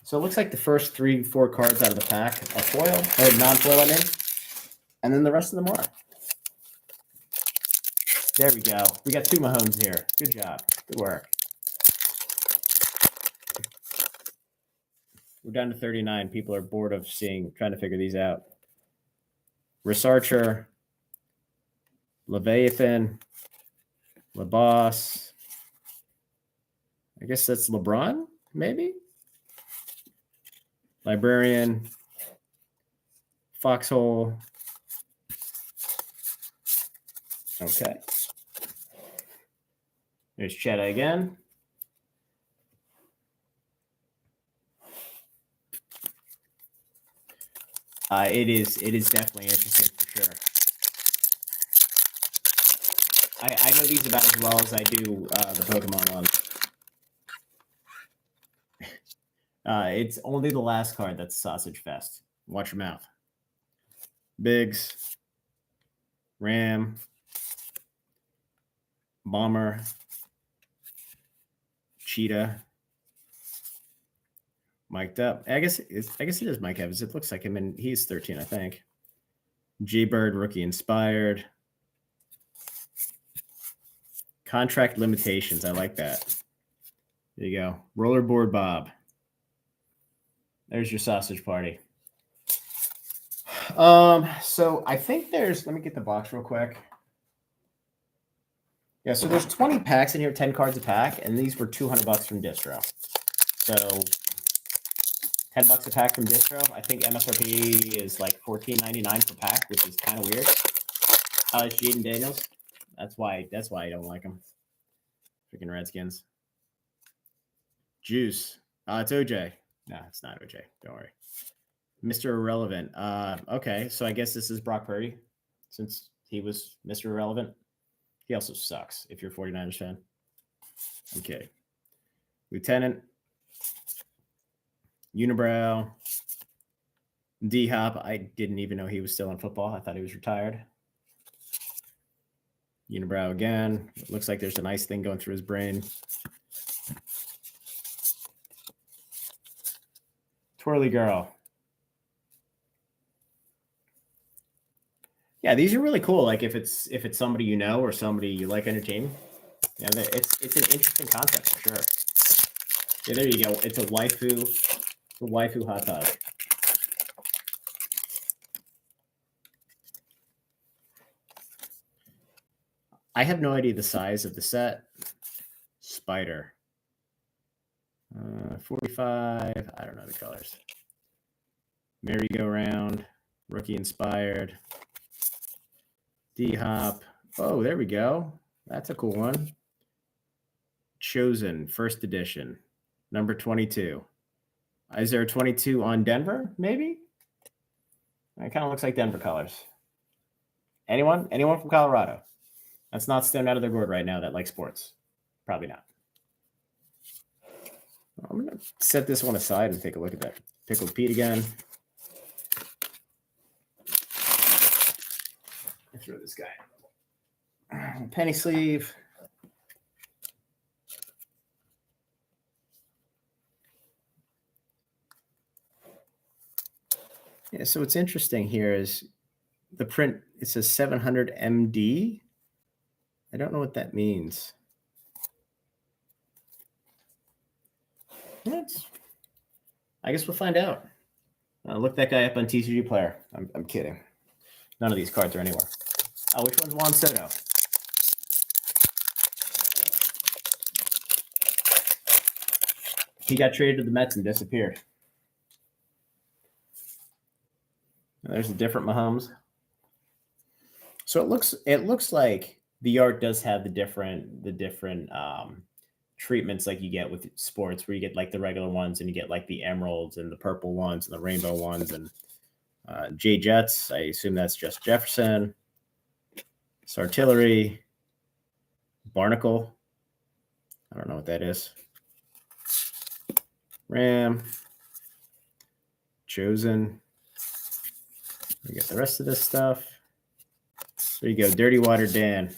So it looks like the first 3-4 cards out of the pack are foil, or non-foil, I mean. And then the rest of them are. There we go. We got 2 Mahomes here. Good job. Good work. We're down to 39. People are bored of trying to figure these out. Researcher, Leviathan, LeBoss. I guess that's LeBron, maybe? Librarian, Foxhole. Okay. There's Cheddar again. It is definitely interesting for sure. I know these about as well as I do the Pokemon ones. It's only the last card that's Sausage Fest. Watch your mouth. Biggs, Ram, Bomber, Cheetah, mic'd up. I guess it is Mike Evans. It looks like him, and he's 13, I think. G-Bird, rookie inspired. Contract limitations. I like that. There you go. Rollerboard Bob. There's your sausage party. So I think let me get the box real quick. Yeah, so there's 20 packs in here, 10 cards a pack, and these were $200 from Distro. So $10 a pack from Distro. I think MSRP is like $14.99 per pack, which is kind of weird. It's Jaden Daniels. That's why I don't like them. Freaking Redskins. Juice. It's OJ. No, it's not OJ. Don't worry. Mr. Irrelevant. Okay, so I guess this is Brock Purdy, since he was Mr. Irrelevant. He also sucks if you're a 49ers fan. I'm kidding. Lieutenant. Unibrow. D-Hop. I didn't even know he was still in football. I thought he was retired. Unibrow again. It looks like there's a nice thing going through his brain. Twirly Girl. Yeah, these are really cool. Like if it's somebody you know or somebody you like entertaining, yeah, it's an interesting concept for sure. Yeah, there you go. It's a waifu hot dog. I have no idea the size of the set. Spider. 45. I don't know the colors. Merry-go-round. Rookie inspired. D-Hop. Oh, there we go. That's a cool one. Chosen, first edition. Number 22. Is there a 22 on Denver, maybe? It kind of looks like Denver colors. Anyone? Anyone from Colorado? That's not staring out of their gourd right now that likes sports. Probably not. I'm going to set this one aside and take a look at that. Pickled Pete again. Throw this guy. Penny sleeve. Yeah, so what's interesting here is the print. It says 700 MD. I don't know what that means. I guess we'll find out. Look that guy up on TCG Player. I'm kidding. None of these cards are anywhere. Oh, which one's Juan Soto? He got traded to the Mets and disappeared. And there's a different Mahomes. So it looks like the art does have the different treatments like you get with sports, where you get like the regular ones and you get like the emeralds and the purple ones and the rainbow ones and J Jets. I assume that's just Jefferson. Sartillery. Barnacle. I don't know what that is. Ram. Chosen. We get the rest of this stuff. There you go. Dirty Water Dan.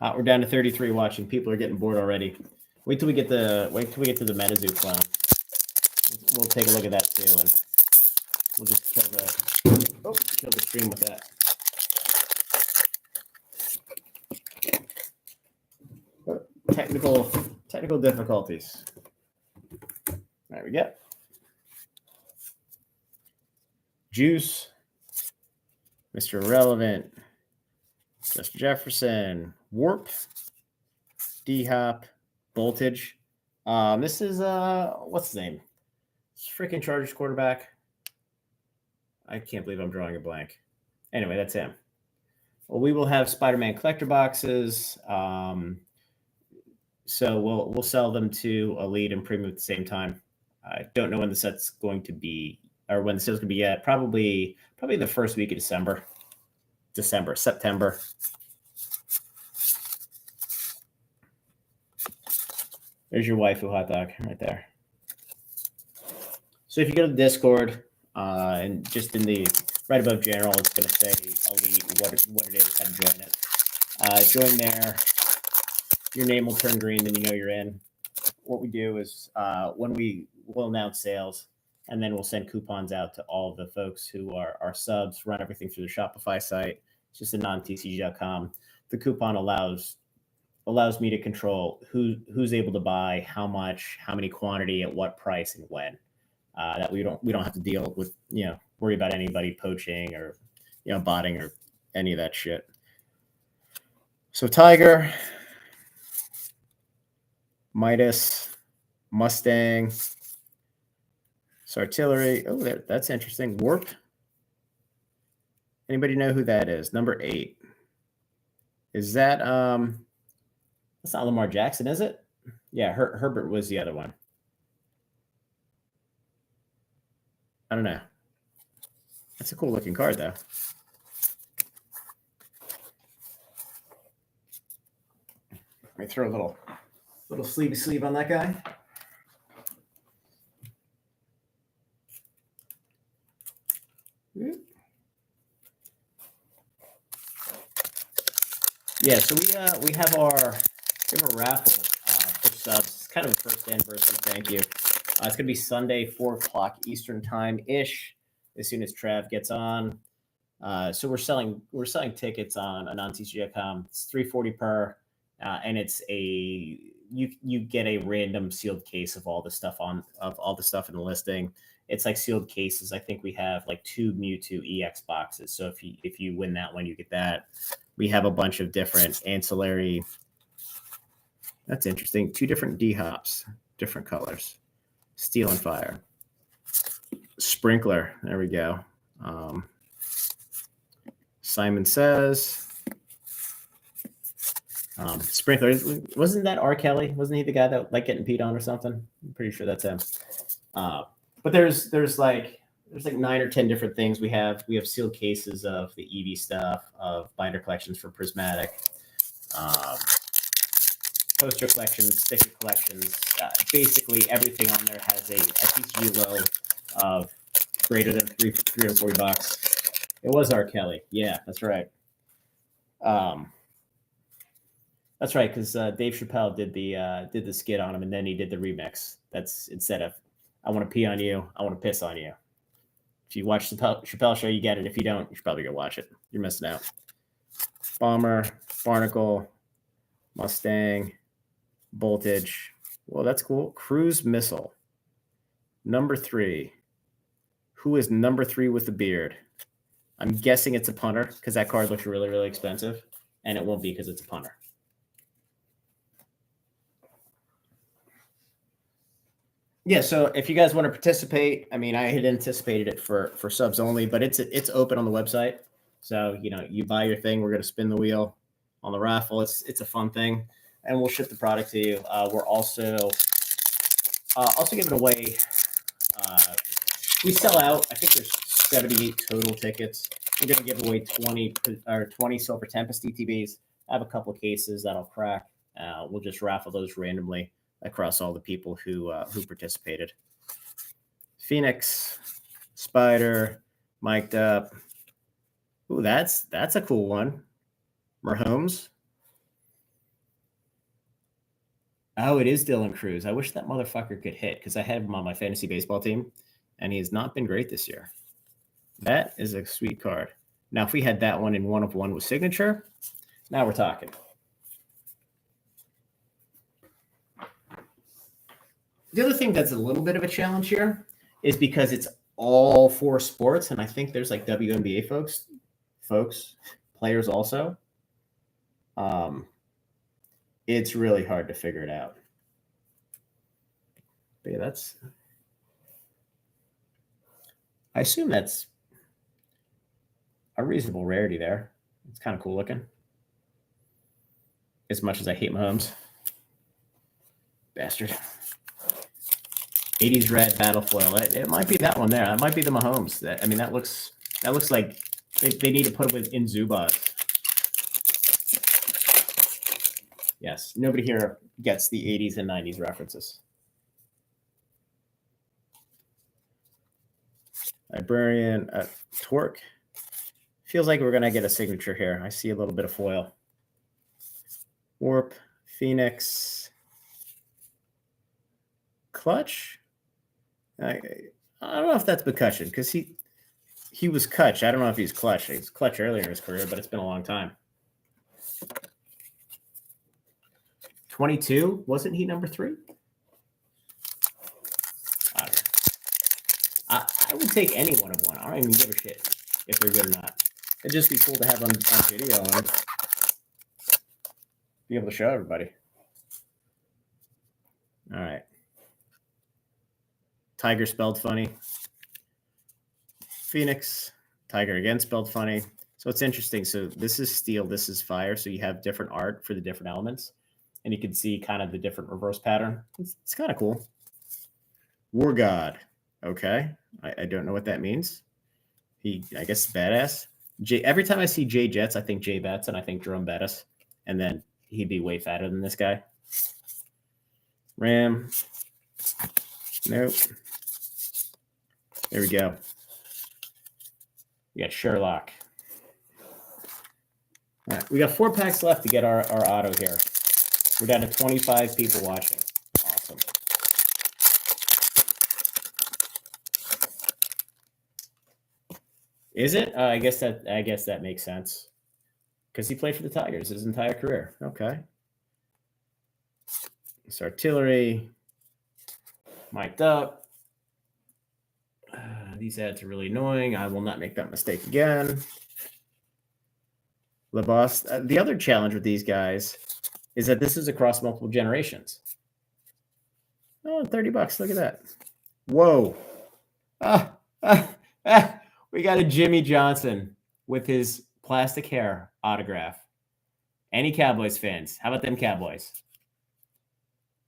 We're down to 33 watching. People are getting bored already. Wait till we get to the MetaZoo clown. We'll take a look at that too, and we'll just kill the stream with that. Technical difficulties. There we go. Juice. Mr. Irrelevant. Just Jefferson. Warp. D-Hop. Voltage. This is what's his name? It's freaking Chargers quarterback. I can't believe I'm drawing a blank. Anyway, that's him. Well, we will have Spider-Man collector boxes. So we'll sell them to Elite and Premium at the same time. I don't know when the set's going to be, or when the sale's going to be yet. Probably the first week of September. There's your waifu hot dog right there. So if you go to the Discord, and just in the right above general, it's going to say Elite, what it is, how to join it. Join there. Your name will turn green, then you know you're in. What we do is we'll announce sales, and then we'll send coupons out to all of the folks who are our subs, run everything through the Shopify site. It's just a non-tcg.com. The coupon allows me to control who's able to buy, how much, how many quantity, at what price, and when. That we don't have to deal with, worry about anybody poaching or, botting or any of that shit. So Tiger, Midas, Mustang, Sartillery. Oh, that's interesting. Warp. Anybody know who that is? Number 8. Is that that's not Lamar Jackson, is it? Yeah, Herbert was the other one. I don't know. That's a cool looking card though. Let me throw a little sleevey sleeve on that guy. Yeah, so we have a raffle for subs. It's kind of a first anniversary thank you. It's gonna be Sunday, 4:00 Eastern time ish, as soon as Trav gets on. So we're selling tickets on AnonTCG.com. It's $340 per, and it's you get a random sealed case of all the stuff in the listing. It's like sealed cases. I think we have like 2 Mewtwo EX boxes. So if you win that one, you get that. We have a bunch of different ancillary. That's interesting. 2 different D-Hops, different colors. Steel and Fire. Sprinkler. There we go. Simon Says. Sprinkler. Wasn't that R. Kelly? Wasn't he the guy that like getting peed on or something? I'm pretty sure that's him. But there's like 9 or 10 different things. We have sealed cases of the Eevee stuff, of binder collections for Prismatic, poster collections, sticker collections. Basically, everything on there has a TCG low of greater than $340. It was R. Kelly. Yeah, that's right. That's right, because Dave Chappelle did the skit on him, and then he did the remix. That's instead of "I want to pee on you, I want to piss on you." If you watch the Chappelle show, you get it. If you don't, you should probably go watch it. You're missing out. Bomber, Barnacle, Mustang, Voltage. Well, that's cool. Cruise Missile. Number 3. Who is number 3 with the beard? I'm guessing it's a punter because that card looks really, really expensive, and it won't be because it's a punter. Yeah, so if you guys want to participate, I mean, I had anticipated it for subs only, but it's open on the website. So, you buy your thing, we're going to spin the wheel on the raffle. It's a fun thing, and we'll ship the product to you. We're also giving away, we sell out, I think there's 78 total tickets. We're going to give away 20 Silver Tempest ETBs. I have a couple cases that'll crack. We'll just raffle those randomly across all the people who participated. Phoenix, Spider, Mic'd Up. Ooh, that's a cool one. Mahomes. Oh, it is Dylan Cruz. I wish that motherfucker could hit because I had him on my fantasy baseball team, and he has not been great this year. That is a sweet card. Now, if we had that one in 1-of-1 with signature, now we're talking. The other thing that's a little bit of a challenge here is because it's all 4 sports, and I think there's like WNBA players also. It's really hard to figure it out. But yeah, I assume that's a reasonable rarity there. It's kind of cool looking. As much as I hate Mahomes. Bastard. 80s red battle foil. It might be that one there. That might be the Mahomes. That looks like they need to put it in Zubaz. Yes, nobody here gets the 80s and 90s references. Librarian, Torque. Feels like we're gonna get a signature here. I see a little bit of foil. Warp, Phoenix, Clutch. I don't know if that's Percussion because he was Clutch. I don't know if he's Clutch. He's Clutch earlier in his career, but it's been a long time. 22, wasn't he number 3? I don't know. I would take any 1-of-1. I don't even give a shit if they're good or not. It'd just be cool to have on video and be able to show everybody. All right. Tiger spelled funny. Phoenix. Tiger again spelled funny. So it's interesting. So this is steel, this is fire. So you have different art for the different elements. And you can see kind of the different reverse pattern. It's kind of cool. War God. Okay. I don't know what that means. I guess, badass. Every time I see Jay Jets, I think Jay Betts and I think Jerome Bettis. And then he'd be way fatter than this guy. Ram. Nope. There we go. We got Sherlock. All right, we got 4 packs left to get our auto here. We're down to 25 people watching. Awesome. Is it? I guess that makes sense. Because he played for the Tigers his entire career. Okay. It's artillery. Mic'd up. These ads are really annoying. I will not make that mistake again. LeBoss. The other challenge with these guys is that this is across multiple generations. Oh, $30. Look at that. Whoa. We got a Jimmy Johnson with his plastic hair autograph. Any Cowboys fans? How about them Cowboys?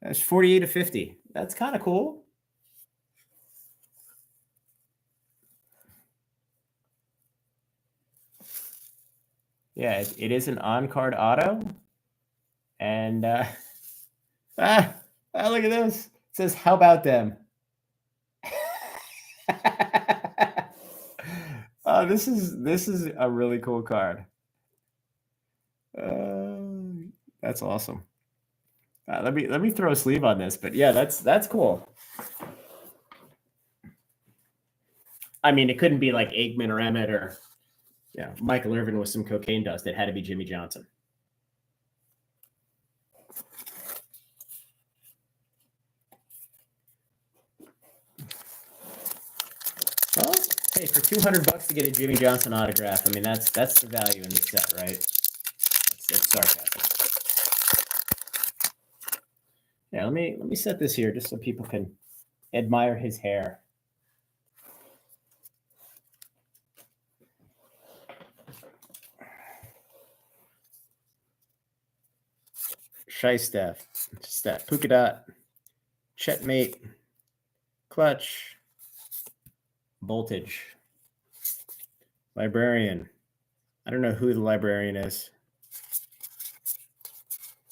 That's 48/50. That's kind of cool. Yeah, it is an on-card auto. And look at this. It says, how about them? Oh, this is a really cool card. That's awesome. Let me throw a sleeve on this, but yeah, that's cool. I mean, it couldn't be like Aikman or Emmett or Michael Irvin with some cocaine dust. It had to be Jimmy Johnson. Well, hey, for $200 to get a Jimmy Johnson autograph, I mean that's the value in this set, right? That's sarcasm. Yeah, let me set this here just so people can admire his hair. Shystaff, Polka Dot, Chetmate, Clutch, Voltage, Librarian. I don't know who the Librarian is.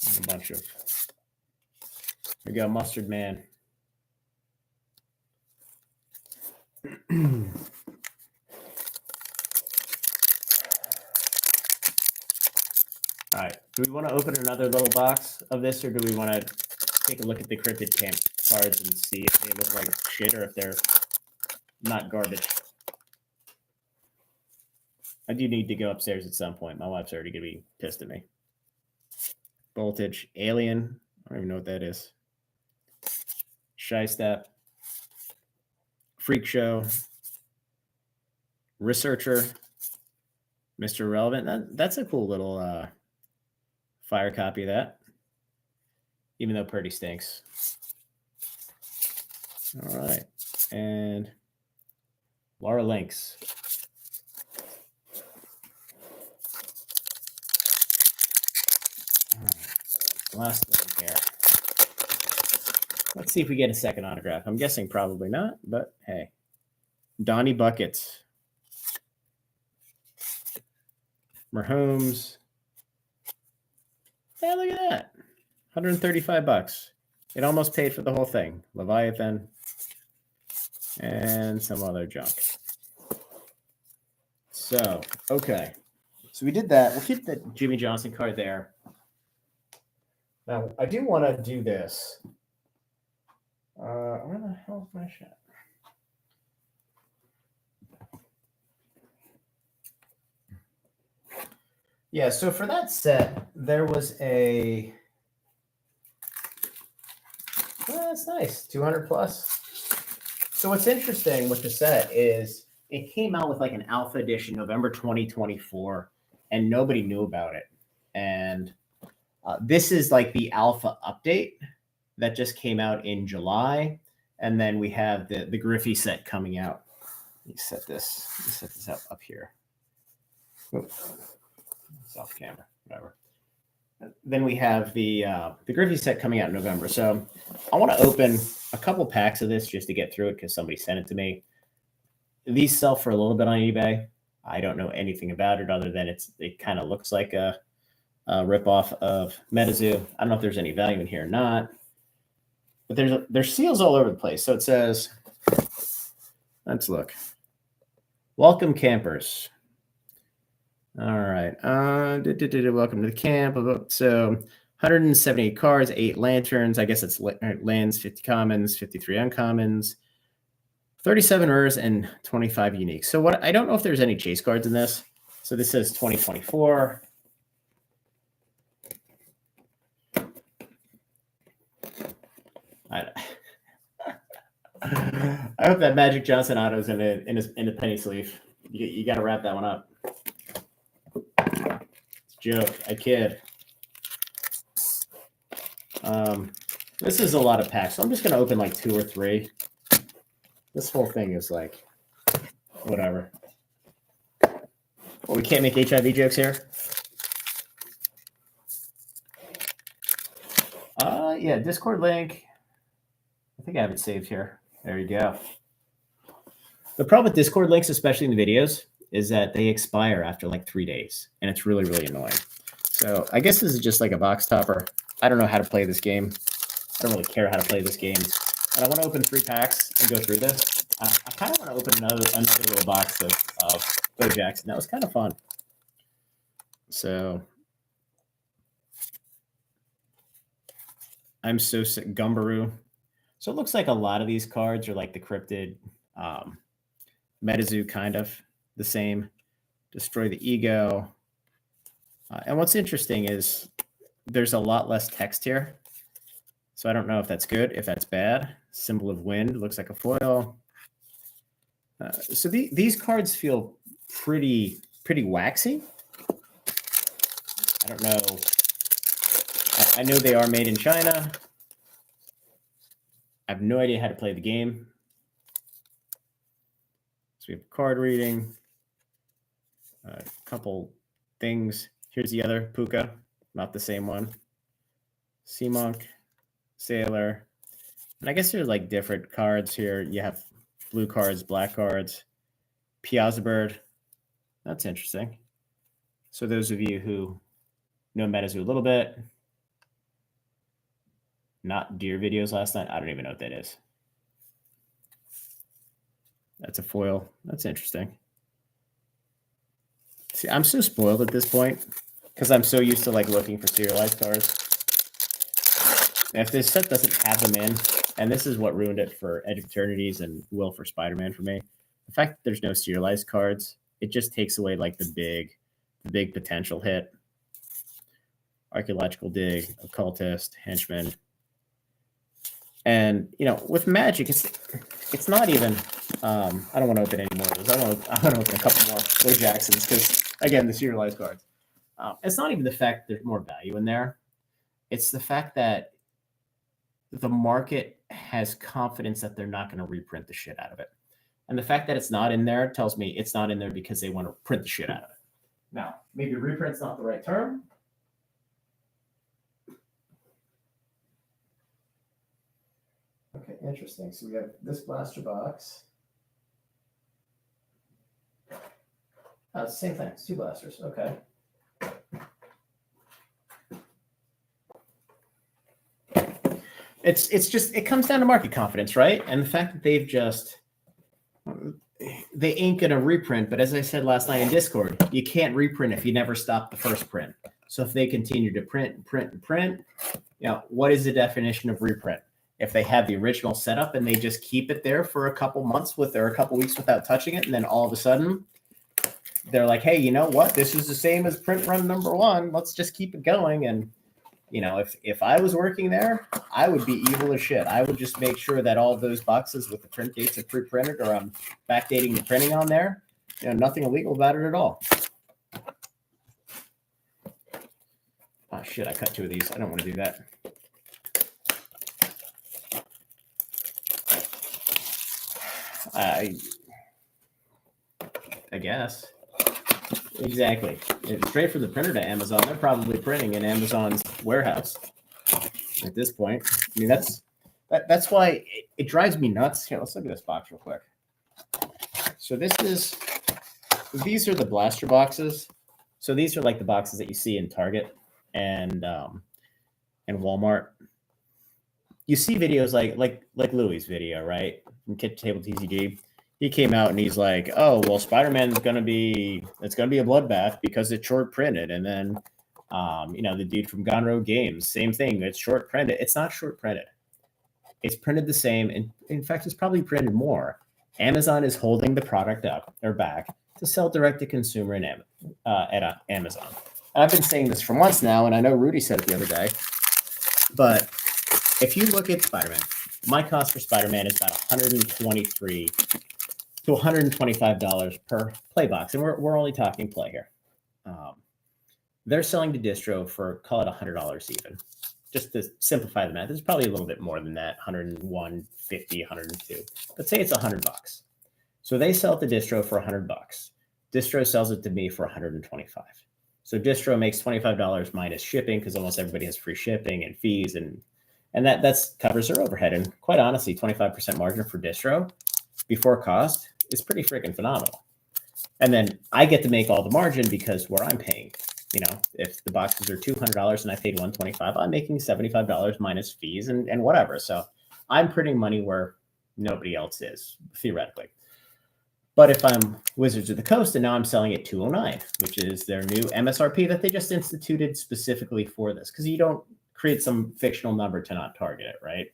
There's a bunch of. We got Mustard Man. All right. Do we want to open another little box of this, or do we want to take a look at the Crypted Camp cards and see if they look like shit or if they're not garbage? I do need to go upstairs at some point. My wife's already going to be pissed at me. Voltage, Alien. I don't even know what that is. Shystaff. Freak Show. Researcher. Mr. Relevant. That's a cool little fire copy of that. Even though Purdy stinks. All right. And Laura Lynx. Last thing here. Let's see if we get a second autograph. I'm guessing probably not, but hey. Donnie Buckets. Mahomes. Hey, look at that. $135. It almost paid for the whole thing. Leviathan. And some other junk. So, okay. So we did that. We'll keep the Jimmy Johnson card there. Now, I do want to do this. Where the hell is my shot? Yeah, so for that set, there was a... Well, that's nice. 200 plus. So what's interesting with the set is it came out with like an alpha edition November 2024, and nobody knew about it. And this is like the alpha update that just came out in July. And then we have the Griffey set coming out. Let me set this up here. It's off camera, whatever. Then we have the Griffey set coming out in November. So I want to open a couple packs of this just to get through it because somebody sent it to me. These sell for a little bit on eBay. I don't know anything about it other than it kind of looks like a ripoff of MetaZoo. I don't know if there's any value in here or not, but there's seals all over the place. So it says, let's look. Welcome campers. All right. Welcome to the camp. So 178 cards, 8 lanterns. I guess it's lands, 50 commons, 53 uncommons, 37 rares, and 25 uniques. So I don't know if there's any chase cards in this. So this says 2024. I hope that Magic Johnson auto's in a penny sleeve. You got to wrap that one up. It's a joke. I kid. This is a lot of packs, so I'm just going to open like 2 or 3. This whole thing is like, whatever. Well, we can't make HIV jokes here. Yeah, Discord link. I think I have it saved here. There you go. The problem with Discord links, especially in the videos, is that they expire after like 3 days, and it's really, really annoying. So I guess this is just like a box topper. I don't know how to play this game. I don't really care how to play this game. And I want to open 3 packs and go through this. I kind of want to open another little box of Bo Jackson. That was kind of fun. So I'm so sick. Gumbaroo. So it looks like a lot of these cards are like the Crypted MetaZoo, kind of the same. Destroy the Ego. And what's interesting is there's a lot less text here. So I don't know if that's good, if that's bad. Symbol of Wind looks like a foil. So these cards feel pretty waxy. I don't know. I know they are made in China. I have no idea how to play the game. So we have card reading, a couple things. Here's the other Puka, not the same one. Sea Monk, Sailor. And I guess there's like different cards here. You have blue cards, black cards, Piazza Bird. That's interesting. So those of you who know MetaZoo a little bit, not deer videos last night. I don't even know what that is. That's a foil. That's interesting. See, I'm so spoiled at this point because I'm so used to like looking for serialized cards. And if this set doesn't have them in, and this is what ruined it for Edge of Eternities and will for Spider-Man for me, the fact that there's no serialized cards, it just takes away like the big potential hit. Archaeological Dig, Occultist, Henchman. And with Magic, it's not even. I don't want to open any more of those. I want to open a couple more Bo Jacksons because again, the serialized cards. It's not even the fact that there's more value in there. It's the fact that the market has confidence that they're not going to reprint the shit out of it, and the fact that it's not in there tells me it's not in there because they want to print the shit out of it. Now, maybe reprint's not the right term. Okay, interesting. So we have this blaster box. Oh, it's the same thing. It's 2 blasters. Okay. It's just, it comes down to market confidence, right? And the fact that they ain't gonna reprint. But as I said last night in Discord, you can't reprint if you never stop the first print. So if they continue to print, what is the definition of reprint? If they have the original setup and they just keep it there for a couple months or a couple weeks without touching it, and then all of a sudden they're like, hey, you know what? This is the same as print run number 1. Let's just keep it going. And if I was working there, I would be evil as shit. I would just make sure that all of those boxes with the print dates are pre-printed or I'm backdating the printing on there. Nothing illegal about it at all. Oh shit, I cut 2 of these. I don't want to do that. I guess. Exactly. It's straight from the printer to Amazon. They're probably printing in Amazon's warehouse at this point. I mean, that's why it drives me nuts. Here, let's look at this box real quick. So these are the blaster boxes. So these are like the boxes that you see in Target and Walmart. You see videos like Louis' video, right? From Kit Table TCG. He came out and he's like, "Oh, well, Spider-Man is gonna be a bloodbath because it's short printed." And then, the dude from Gone Road Games, same thing. It's short printed. It's not short printed. It's printed the same, and in fact, it's probably printed more. Amazon is holding the product up or back to sell direct to consumer at Amazon. And I've been saying this for months now, and I know Rudy said it the other day. But if you look at Spider-Man, my cost for Spider-Man is about $123 to $125 per play box, and we're only talking play here. They're selling the distro for, call it $100 even. Just to simplify the math, it's probably a little bit more than that, 101, 50, 102. But say it's $100. So they sell the distro for $100. Distro sells it to me for $125. So distro makes $25 minus shipping because almost everybody has free shipping and fees, and that's covers their overhead. And quite honestly, 25% margin for distro before cost is pretty freaking phenomenal. And then I get to make all the margin because where I'm paying. If the boxes are $200 and I paid $125, I'm making $75 minus fees and whatever. So I'm printing money where nobody else is, theoretically. But if I'm Wizards of the Coast and now I'm selling at $209, which is their new MSRP that they just instituted specifically for this, because you don't create some fictional number to not target it, right?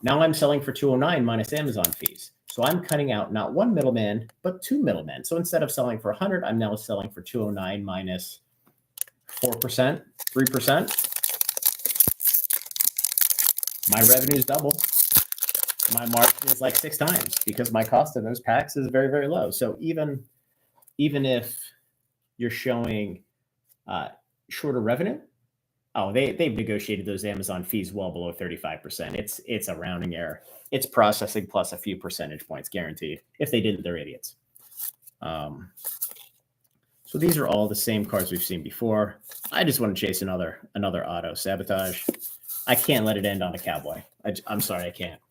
Now I'm selling for $209 minus Amazon fees. So I'm cutting out not one middleman, but two middlemen. So instead of selling for $100, I'm now selling for $209 minus 4%, 3%. My revenue is double. My margin is like 6 times because my cost of those packs is very, very low. So even if you're showing shorter revenue, they've negotiated those Amazon fees well below 35%. It's a rounding error. It's processing plus a few percentage points guaranteed. If they didn't, they're idiots. So these are all the same cards we've seen before. I just want to chase another auto sabotage. I can't let it end on a Cowboy. I'm sorry, I can't.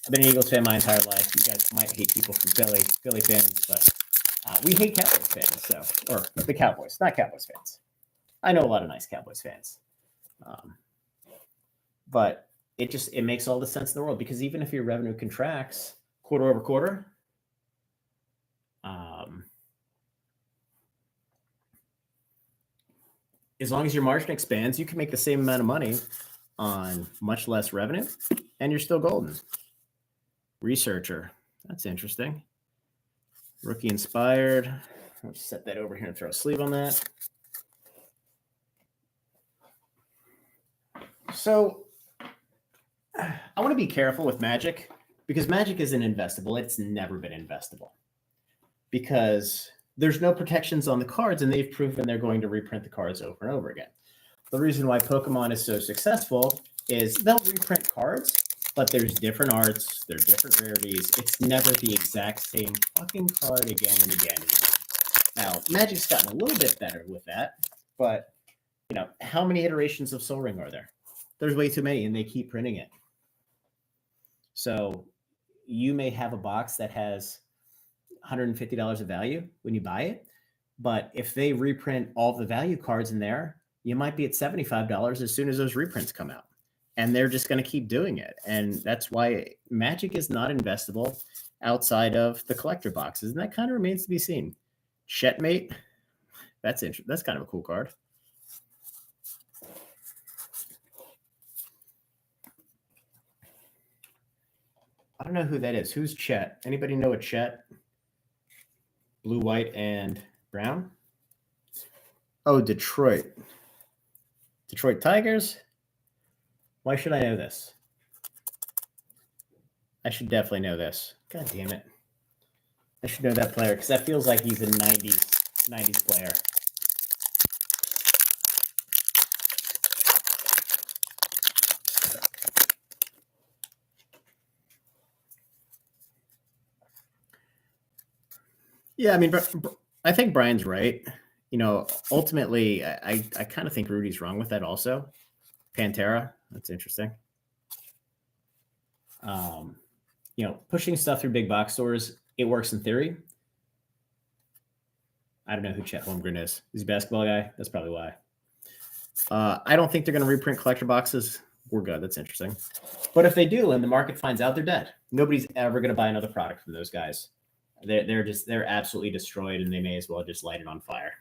I've been an Eagles fan my entire life. You guys might hate people from Philly fans, but we hate Cowboys fans. Or the Cowboys, not Cowboys fans. I know a lot of nice Cowboys fans, but it makes all the sense in the world because even if your revenue contracts quarter over quarter, as long as your margin expands, you can make the same amount of money on much less revenue, and you're still golden. Researcher, that's interesting. Rookie inspired. Let's set that over here and throw a sleeve on that. So I want to be careful with Magic because Magic isn't investable. It's never been investable because there's no protections on the cards, and they've proven they're going to reprint the cards over and over again. The reason why Pokemon is so successful is they'll reprint cards, but there's different arts, there are different rarities. It's never the exact same fucking card again and again and again. Now, Magic's gotten a little bit better with that, but how many iterations of Sol Ring are there? There's way too many, and they keep printing it. So you may have a box that has $150 of value when you buy it, but if they reprint all the value cards in there, you might be at $75 as soon as those reprints come out, and they're just going to keep doing it. And that's why Magic is not investable outside of the collector boxes, and that kind of remains to be seen. Chetmate, that's interesting. That's kind of a cool card. I don't know who that is. Who's Chet? Anybody know a Chet? Blue, white, and brown. Oh, Detroit. Detroit Tigers. Why should I know this? I should definitely know this. God damn it. I should know that player because that feels like he's a 90s player. Yeah, I mean, I think Brian's right. Ultimately, I kind of think Rudy's wrong with that also. Pantera, that's interesting. Pushing stuff through big box stores, it works in theory. I don't know who Chet Holmgren is. He's a basketball guy. That's probably why. I don't think they're going to reprint collector boxes. We're good. That's interesting. But if they do and the market finds out, they're dead. Nobody's ever going to buy another product from those guys. They're absolutely destroyed, and they may as well just light it on fire.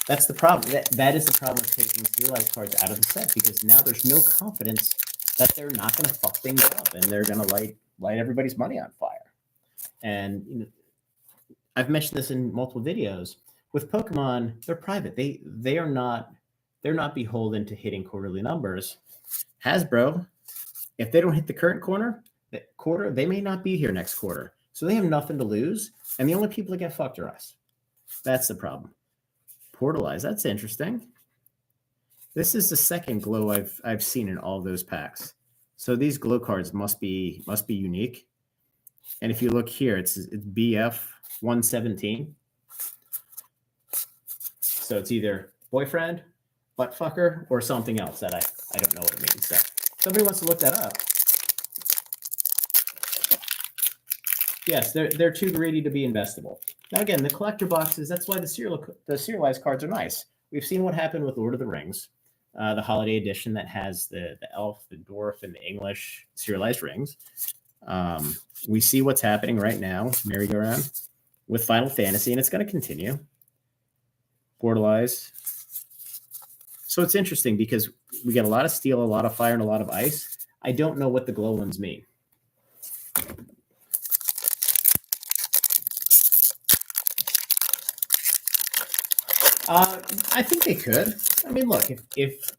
That's the problem. That is the problem with taking serialized cards out of the set, because now there's no confidence that they're not going to fuck things up and they're going to light everybody's money on fire. And I've mentioned this in multiple videos. With Pokemon, they're private. They're not beholden to hitting quarterly numbers. Hasbro, if they don't hit the current quarter, they may not be here next quarter. So they have nothing to lose, and the only people that get fucked are us. That's the problem. Portalize, that's interesting. This is the second glow I've seen in all those packs. So these glow cards must be unique. And if you look here, it's BF 117. So it's either boyfriend, buttfucker, or something else that I don't know what it means. So somebody wants to look that up. Yes, they're too greedy to be investable. Now again, the collector boxes, that's why the serialized cards are nice. We've seen what happened with Lord of the Rings, the holiday edition that has the elf, the dwarf, and the English serialized rings. We see what's happening right now, merry-go-round, with Final Fantasy, and it's going to continue. Portalize. So it's interesting because we get a lot of steel, a lot of fire, and a lot of ice. I don't know what the glow ones mean. I think they could. I mean, look, if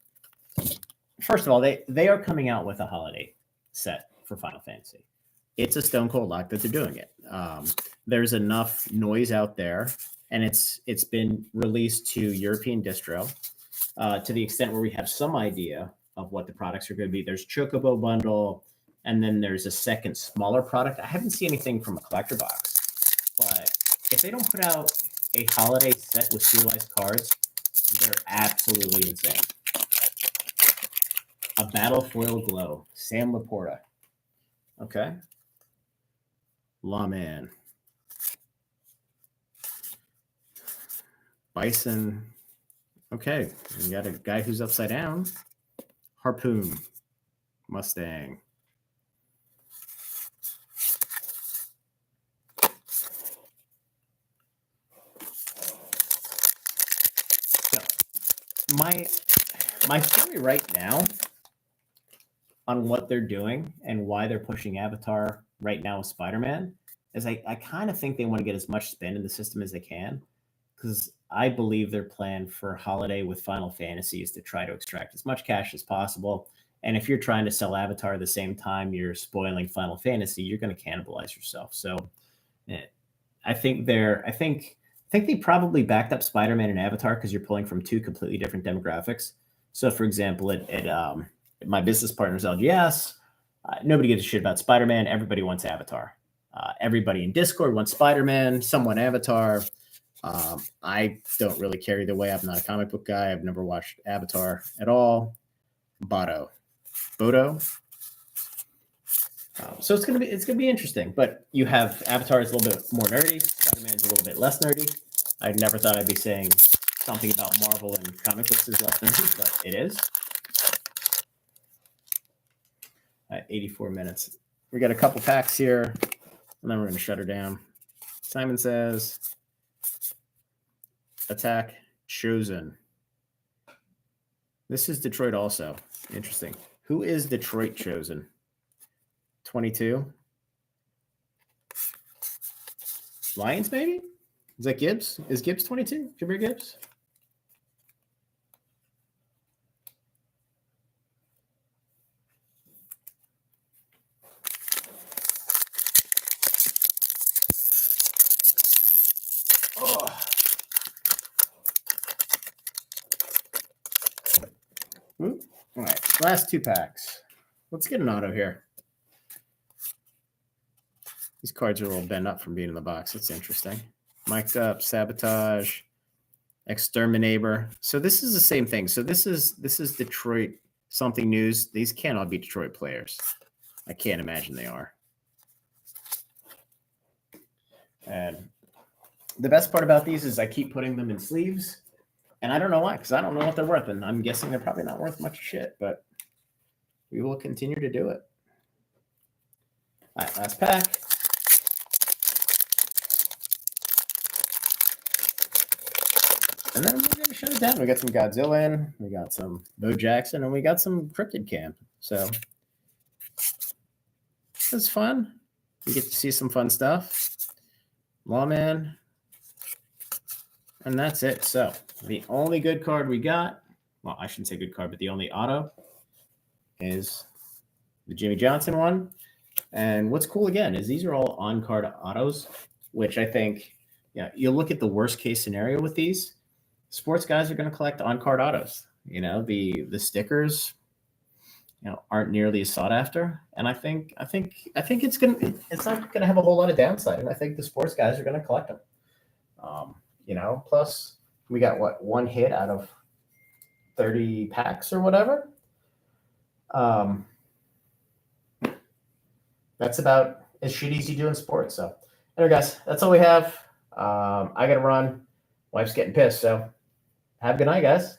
first of all, they are coming out with a holiday set for Final Fantasy. It's a stone cold lock that they're doing it. There's enough noise out there, and it's been released to European distro to the extent where we have some idea of what the products are going to be. There's Chocobo bundle, and then there's a second smaller product. I haven't seen anything from a collector box, but if they don't put out a holiday set with serialized cards, they're absolutely insane. A battle foil glow, Sam Laporta. Okay. Lawman. Bison. Okay. We got a guy who's upside down. Harpoon. Mustang. So, my theory right now on what they're doing and why they're pushing Avatar right now with Spider-Man is I kind of think they want to get as much spin in the system as they can, because I believe their plan for holiday with Final Fantasy is to try to extract as much cash as possible. And if you're trying to sell Avatar at the same time you're spoiling Final Fantasy, you're going to cannibalize yourself. So I think they probably backed up Spider-Man and Avatar because you're pulling from two completely different demographics. So for example, my business partner's LGS, nobody gives a shit about Spider-Man. Everybody wants Avatar. Everybody in Discord wants Spider-Man, someone Avatar. I don't really care either way. I'm not a comic book guy. I've never watched Avatar at all. Bodo. So it's gonna be interesting. But you have Avatar is a little bit more nerdy. Spider-Man's a little bit less nerdy. I never thought I'd be saying something about Marvel and comic books is less nerdy, but it is. 84 minutes. We got a couple packs here, and then we're going to shut her down. Simon says, attack chosen. This is Detroit also. Interesting. Who is Detroit chosen? 22? Lions, maybe? Is that Gibbs? Is Gibbs 22? Jameer Gibbs? All right, last two packs. Let's get an auto here. These cards are a little bent up from being in the box. That's interesting. Mic'd Up, Sabotage, Exterminator. So this is the same thing. So this is Detroit something news. These can't all be Detroit players. I can't imagine they are. And the best part about these is I keep putting them in sleeves, and I don't know why, because I don't know what they're worth, and I'm guessing they're probably not worth much shit, but we will continue to do it. All right, last pack. And then we're going to shut it down. We got some Godzilla in, we got some Bo Jackson, and we got some Crypted Camp. So it's fun. You get to see some fun stuff. Lawman. And that's it. So the only good card we got, well, I shouldn't say good card, but the only auto is the Jimmy Johnson one. And what's cool again is these are all on-card autos, which I think, yeah, you look at the worst case scenario with these. Sports guys are going to collect on-card autos. You know, the stickers, you know, aren't nearly as sought after, and I think it's not gonna have a whole lot of downside, and I think the sports guys are going to collect them. You know, plus we got what, one hit out of 30 packs or whatever. That's about as shitty as you do in sports. So, anyway, guys, that's all we have. I got to run. Wife's getting pissed. So, have a good night, guys.